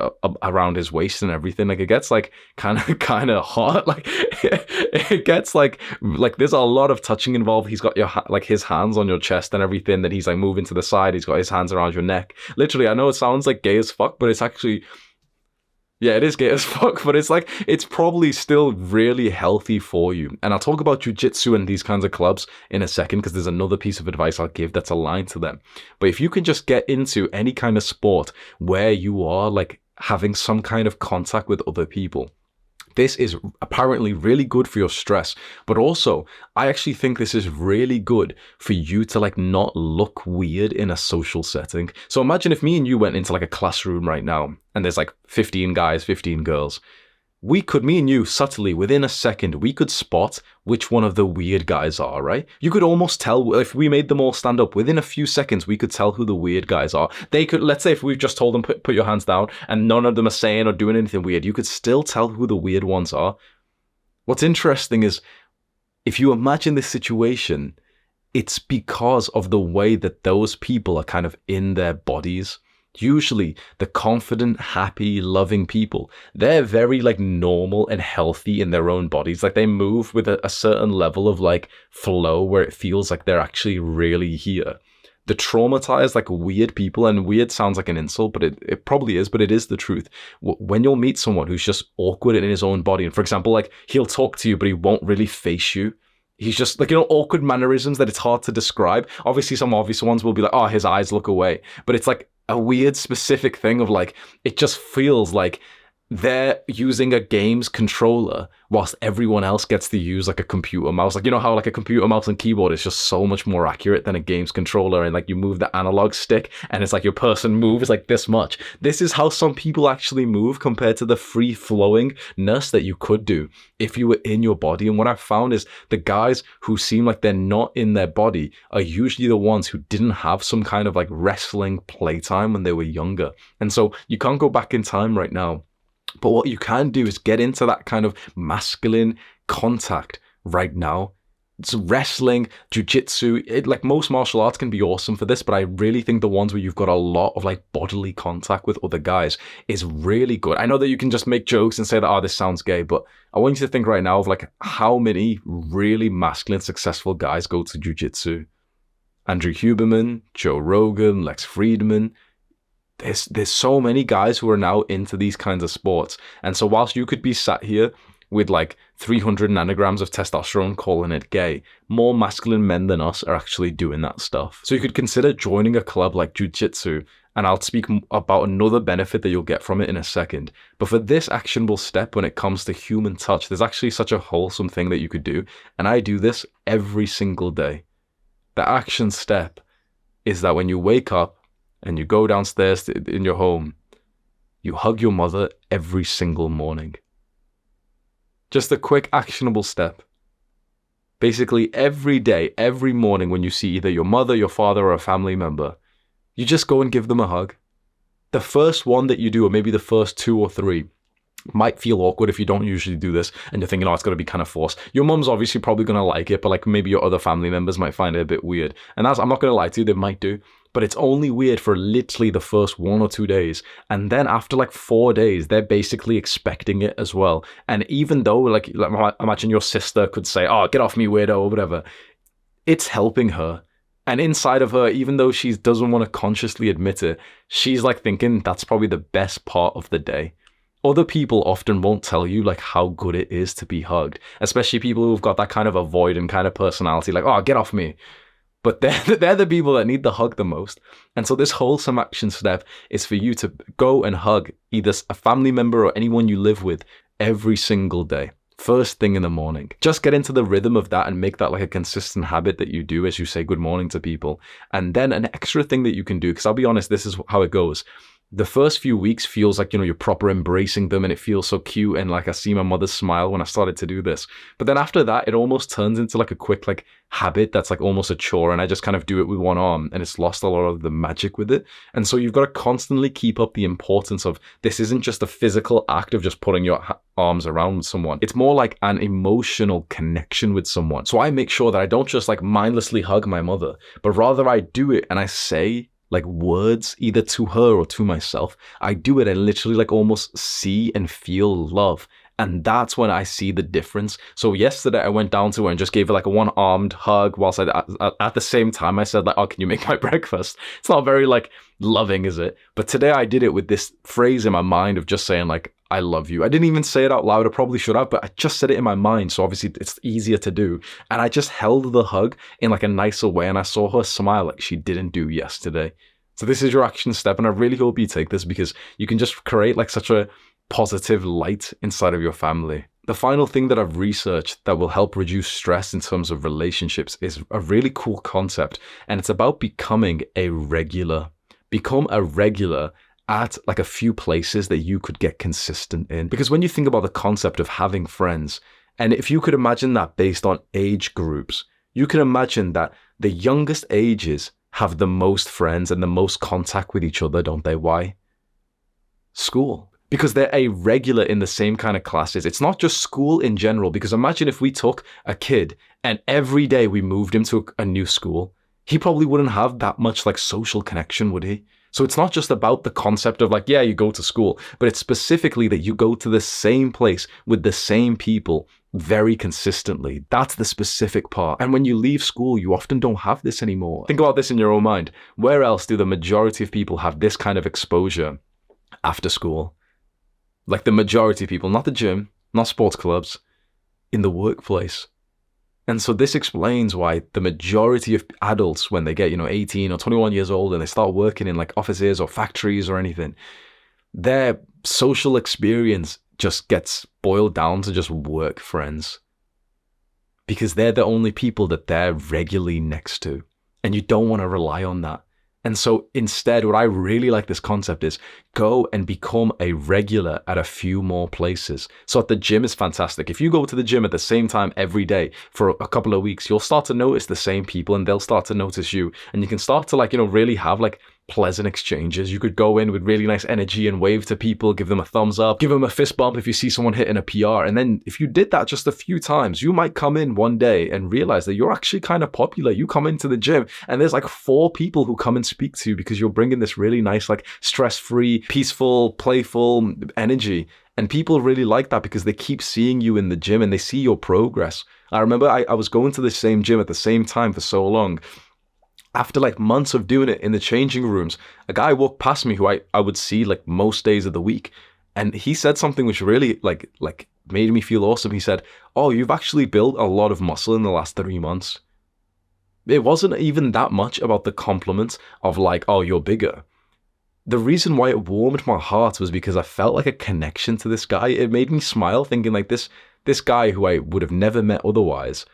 S1: around his waist and everything. Like it gets like kind of hot. Like it gets like there's a lot of touching involved. He's got your like his hands on your chest and everything. Then he's like moving to the side. He's got his hands around your neck. Literally, I know it sounds like gay as fuck, but it's actually, yeah, it is gay as fuck, but it's like, it's probably still really healthy for you. And I'll talk about jujitsu and these kinds of clubs in a second, because there's another piece of advice I'll give that's aligned to them. But if you can just get into any kind of sport where you are like having some kind of contact with other people, this is apparently really good for your stress, but also I actually think this is really good for you to like not look weird in a social setting. So imagine if me and you went into like a classroom right now and there's like 15 guys, 15 girls. Me and you, subtly, within a second, we could spot which one of the weird guys are, right? You could almost tell, if we made them all stand up, within a few seconds, we could tell who the weird guys are. They could, let's say if we've just told them, put your hands down, and none of them are saying or doing anything weird, you could still tell who the weird ones are. What's interesting is, if you imagine this situation, it's because of the way that those people are kind of in their bodies. Usually the confident, happy, loving people, they're very like normal and healthy in their own bodies. Like they move with a certain level of like flow where it feels like they're actually really here. The traumatized, like weird people, and weird sounds like an insult, but it probably is, but it is the truth. When you'll meet someone who's just awkward in his own body, and for example, like he'll talk to you, but he won't really face you. He's just like, awkward mannerisms that it's hard to describe. Obviously, some obvious ones will be like, oh, his eyes look away. But it's like a weird specific thing of like, it just feels like they're using a game's controller whilst everyone else gets to use like a computer mouse. Like, you know how like a computer mouse and keyboard is just so much more accurate than a game's controller, and like you move the analog stick and it's like your person moves like this much. This is how some people actually move compared to the free flowingness that you could do if you were in your body. And what I've found is the guys who seem like they're not in their body are usually the ones who didn't have some kind of like wrestling playtime when they were younger. And so you can't go back in time right now. But what you can do is get into that kind of masculine contact right now. It's wrestling, jujitsu, like most martial arts can be awesome for this, but I really think the ones where you've got a lot of like bodily contact with other guys is really good. I know that you can just make jokes and say that, oh, this sounds gay, but I want you to think right now of like how many really masculine, successful guys go to jujitsu. Andrew Huberman, Joe Rogan, Lex Friedman. There's so many guys who are now into these kinds of sports. And so whilst you could be sat here with like 300 nanograms of testosterone calling it gay, more masculine men than us are actually doing that stuff. So you could consider joining a club like jiu-jitsu, and I'll speak about another benefit that you'll get from it in a second. But for this actionable step when it comes to human touch, there's actually such a wholesome thing that you could do. And I do this every single day. The action step is that when you wake up, and you go downstairs in your home, you hug your mother every single morning. Just a quick actionable step. Basically every day, every morning when you see either your mother, your father, or a family member, you just go and give them a hug. The first one that you do, or maybe the first 2 or 3, might feel awkward if you don't usually do this and you're thinking, oh, it's going to be kind of forced. Your mum's obviously probably going to like it, but like maybe your other family members might find it a bit weird. And that's, I'm not going to lie to you, they might do. But it's only weird for literally the first 1 or 2 days. And then after like 4 days, they're basically expecting it as well. And even though like imagine your sister could say, oh, get off me, weirdo, or whatever, it's helping her. And inside of her, even though she doesn't want to consciously admit it, she's like thinking that's probably the best part of the day. Other people often won't tell you like how good it is to be hugged, especially people who've got that kind of avoidant kind of personality, like, oh, get off me. But they're the people that need the hug the most. And so this wholesome action step is for you to go and hug either a family member or anyone you live with every single day. First thing in the morning. Just get into the rhythm of that and make that like a consistent habit that you do as you say good morning to people. And then an extra thing that you can do, because I'll be honest, this is how it goes. The first few weeks feels like, you're proper embracing them and it feels so cute. And like I see my mother smile when I started to do this. But then after that, it almost turns into like a quick like habit that's like almost a chore. And I just kind of do it with one arm and it's lost a lot of the magic with it. And so you've got to constantly keep up the importance of this isn't just a physical act of just putting your arms around someone. It's more like an emotional connection with someone. So I make sure that I don't just like mindlessly hug my mother, but rather I do it and I say like words either to her or to myself. I do it and literally like almost see and feel love. And that's when I see the difference. So yesterday I went down to her and just gave her like a one-armed hug whilst at the same time I said like, oh, can you make my breakfast? It's not very like loving, is it? But today I did it with this phrase in my mind of just saying like, I love you. I didn't even say it out loud. I probably should have, but I just said it in my mind. So obviously it's easier to do. And I just held the hug in like a nicer way. And I saw her smile like she didn't do yesterday. So this is your action step. And I really hope you take this because you can just create like such a positive light inside of your family. The final thing that I've researched that will help reduce stress in terms of relationships is a really cool concept. And it's about becoming a regular. Become a regular at like a few places that you could get consistent in. Because when you think about the concept of having friends, and if you could imagine that based on age groups, you can imagine that the youngest ages have the most friends and the most contact with each other, don't they? Why? School. Because they're a regular in the same kind of classes. It's not just school in general, because imagine if we took a kid and every day we moved him to a new school, he probably wouldn't have that much like social connection, would he? So it's not just about the concept of like, yeah, you go to school, but it's specifically that you go to the same place with the same people very consistently. That's the specific part. And when you leave school, you often don't have this anymore. Think about this in your own mind. Where else do the majority of people have this kind of exposure after school? Like the majority of people, not the gym, not sports clubs, in the workplace. And so this explains why the majority of adults, when they get, 18 or 21 years old and they start working in like offices or factories or anything, their social experience just gets boiled down to just work friends. Because they're the only people that they're regularly next to. And you don't want to rely on that. And so instead, what I really like this concept is go and become a regular at a few more places. So at the gym is fantastic. If you go to the gym at the same time every day for a couple of weeks, you'll start to notice the same people and they'll start to notice you. And you can start to really have like pleasant exchanges. You could go in with really nice energy and wave to people, give them a thumbs up, give them a fist bump if you see someone hitting a PR. And then if you did that just a few times, you might come in one day and realize that you're actually kind of popular. You come into the gym and there's like 4 people who come and speak to you because you're bringing this really nice, like stress-free, peaceful, playful energy. And people really like that because they keep seeing you in the gym and they see your progress. I remember I was going to the same gym at the same time for so long. After like months of doing it in the changing rooms, a guy walked past me who I would see like most days of the week. And he said something which really like made me feel awesome. He said, "Oh, you've actually built a lot of muscle in the last 3 months." It wasn't even that much about the compliment of like, "Oh, you're bigger." The reason why it warmed my heart was because I felt like a connection to this guy. It made me smile thinking like this guy who I would have never met otherwise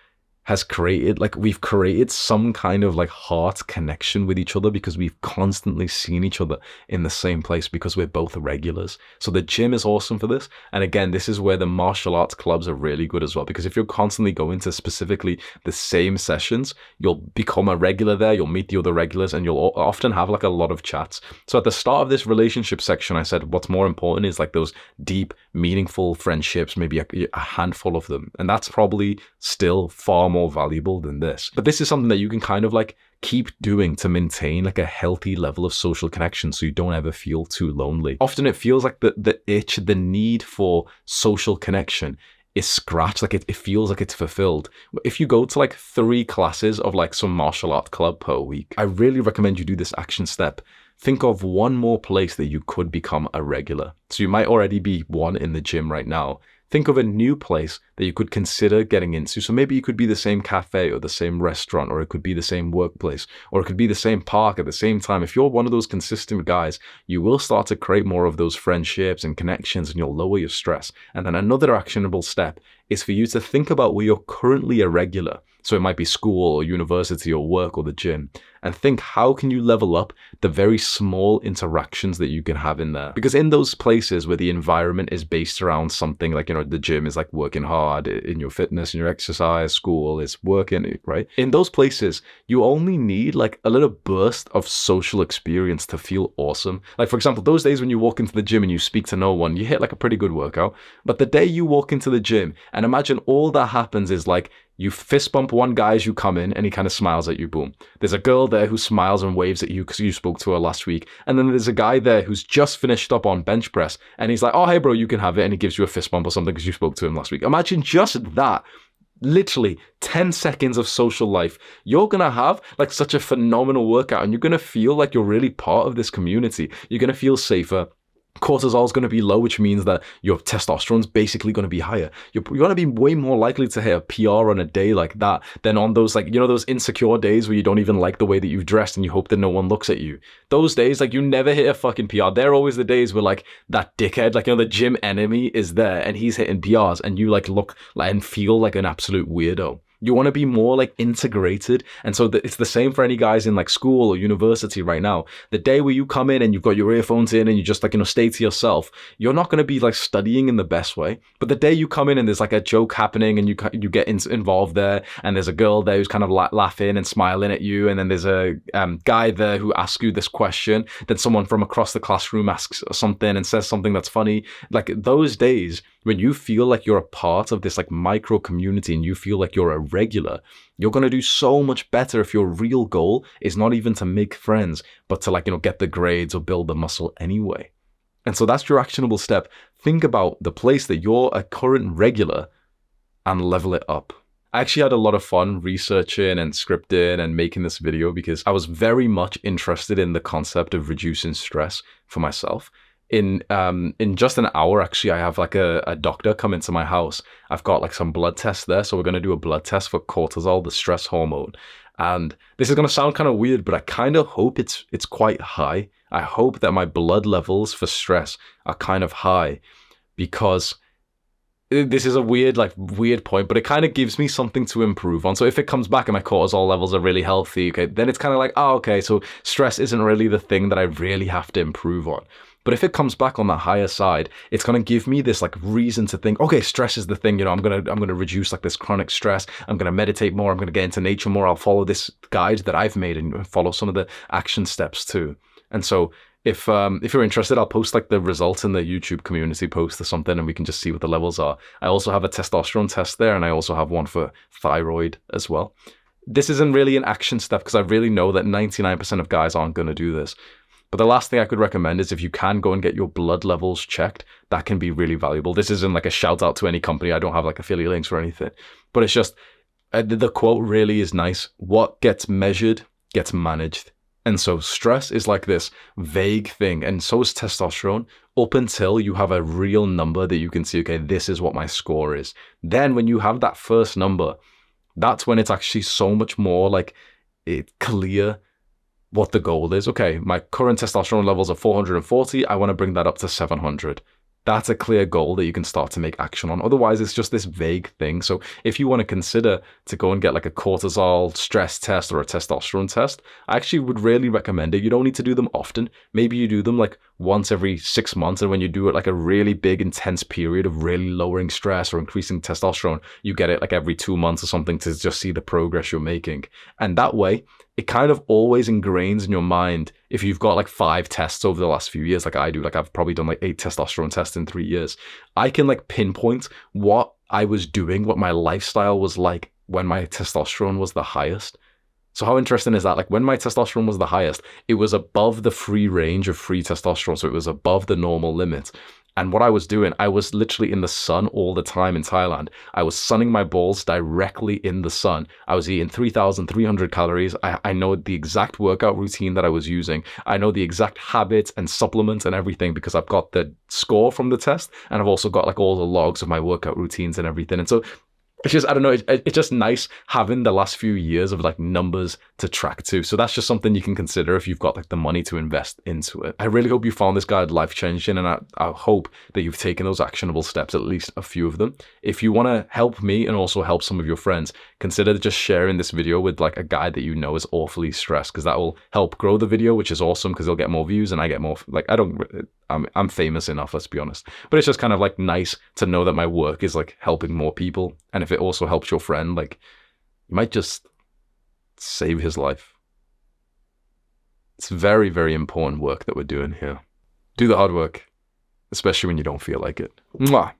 S1: has created, like we've created some kind of like heart connection with each other because we've constantly seen each other in the same place because we're both regulars. So the gym is awesome for this. And again, this is where the martial arts clubs are really good as well, because if you're constantly going to specifically the same sessions, you'll become a regular there, you'll meet the other regulars and you'll often have like a lot of chats. So at the start of this relationship section, I said what's more important is like those deep, meaningful friendships, maybe a handful of them. And that's probably still far more valuable than this. But this is something that you can kind of like keep doing to maintain like a healthy level of social connection so you don't ever feel too lonely. Often it feels like the itch, the need for social connection is scratched, like it feels like it's fulfilled. If you go to like 3 classes of like some martial art club per week, I really recommend you do this action step. Think of one more place that you could become a regular. So you might already be one in the gym right now. Think of a new place that you could consider getting into. So maybe it could be the same cafe or the same restaurant, or it could be the same workplace, or it could be the same park at the same time. If you're one of those consistent guys, you will start to create more of those friendships and connections and you'll lower your stress. And then another actionable step is for you to think about where you're currently a regular. So it might be school or university or work or the gym. and think, how can you level up the very small interactions that you can have in there? Because in those places where the environment is based around something like, the gym is like working hard in your fitness and your exercise, school is working, right? In those places, you only need like a little burst of social experience to feel awesome. Like, for example, those days when you walk into the gym and you speak to no one, you hit like a pretty good workout. But the day you walk into the gym, and imagine all that happens is like, you fist bump one guy as you come in and he kind of smiles at you, boom. There's a girl there who smiles and waves at you because you spoke to her last week. And then there's a guy there who's just finished up on bench press and he's like, oh, hey bro, you can have it. And he gives you a fist bump or something because you spoke to him last week. Imagine just that. Literally 10 seconds of social life. You're going to have like such a phenomenal workout and you're going to feel like you're really part of this community. You're going to feel safer. Cortisol is going to be low, which means that your testosterone is basically going to be higher. You're going to be way more likely to hit a PR on a day like that than on those, like, those insecure days where you don't even like the way that you've dressed and you hope that no one looks at you. Those days, like, you never hit a fucking PR. They're always the days where, like, that dickhead, like, the gym enemy is there and he's hitting PRs and you, like, look and feel like an absolute weirdo. You want to be more like integrated. And so it's the same for any guys in like school or university right now. The day where you come in and you've got your earphones in and you just like, stay to yourself, you're not going to be like studying in the best way. But the day you come in and there's like a joke happening and you get involved there and there's a girl there who's kind of laughing and smiling at you. And then there's a guy there who asks you this question. Then someone from across the classroom asks something and says something that's funny. Like those days, when you feel like you're a part of this like micro community and you feel like you're a regular, you're going to do so much better if your real goal is not even to make friends, but to like, get the grades or build the muscle anyway. And so that's your actionable step. Think about the place that you're a current regular and level it up. I actually had a lot of fun researching and scripting and making this video because I was very much interested in the concept of reducing stress for myself. In just an hour, actually, I have like a doctor come into my house. I've got like some blood tests there. So we're going to do a blood test for cortisol, the stress hormone. And this is going to sound kind of weird, but I kind of hope it's quite high. I hope that my blood levels for stress are kind of high because this is a weird point, but it kind of gives me something to improve on. So if it comes back and my cortisol levels are really healthy, okay, then it's kind of like, oh, okay, so stress isn't really the thing that I really have to improve on. But if it comes back on the higher side, it's going to give me this like reason to think, okay, stress is the thing, I'm going to reduce like this chronic stress. I'm going to meditate more. I'm going to get into nature more. I'll follow this guide that I've made and follow some of the action steps too. And so if you're interested, I'll post like the results in the YouTube community post or something and we can just see what the levels are. I also have a testosterone test there and I also have one for thyroid as well. This isn't really an action step because I really know that 99% of guys aren't going to do this. But the last thing I could recommend is if you can go and get your blood levels checked, that can be really valuable. This isn't like a shout out to any company. I don't have like affiliate links or anything, but it's just the quote really is nice. What gets measured gets managed. And so stress is like this vague thing. And so is testosterone up until you have a real number that you can see, okay, this is what my score is. Then when you have that first number, that's when it's actually so much more like clear what the goal is. Okay, my current testosterone levels are 440. I want to bring that up to 700. That's a clear goal that you can start to make action on. Otherwise, it's just this vague thing. So if you want to consider to go and get like a cortisol stress test or a testosterone test, I actually would really recommend it. You don't need to do them often. Maybe you do them like once every 6 months. And when you do it like a really big, intense period of really lowering stress or increasing testosterone, you get it like every 2 months or something to just see the progress you're making. And that way, it kind of always ingrains in your mind. If you've got like 5 tests over the last few years, like I do, like I've probably done like 8 testosterone tests in 3 years, I can like pinpoint what I was doing, what my lifestyle was like when my testosterone was the highest. So how interesting is that? Like when my testosterone was the highest, it was above the free range of free testosterone. So it was above the normal limit. And what I was doing, I was literally in the sun all the time in Thailand. I was sunning my balls directly in the sun. I was eating 3,300 calories. I know the exact workout routine that I was using. I know the exact habits and supplements and everything because I've got the score from the test and I've also got like all the logs of my workout routines and everything. And so It's just, I don't know, it's just nice having the last few years of like numbers to track to. So that's just something you can consider if you've got like the money to invest into it. I really hope you found this guide life changing, and I hope that you've taken those actionable steps, at least a few of them. If you want to help me and also help some of your friends, consider just sharing this video with like a guy that you know is awfully stressed, because that will help grow the video, which is awesome because they'll get more views and I get more, like, I'm famous enough, let's be honest. But it's just kind of like nice to know that my work is like helping more people. And if it also helps your friend, like, you might just save his life. It's very, very important work that we're doing here. Do the hard work, especially when you don't feel like it. Mwah.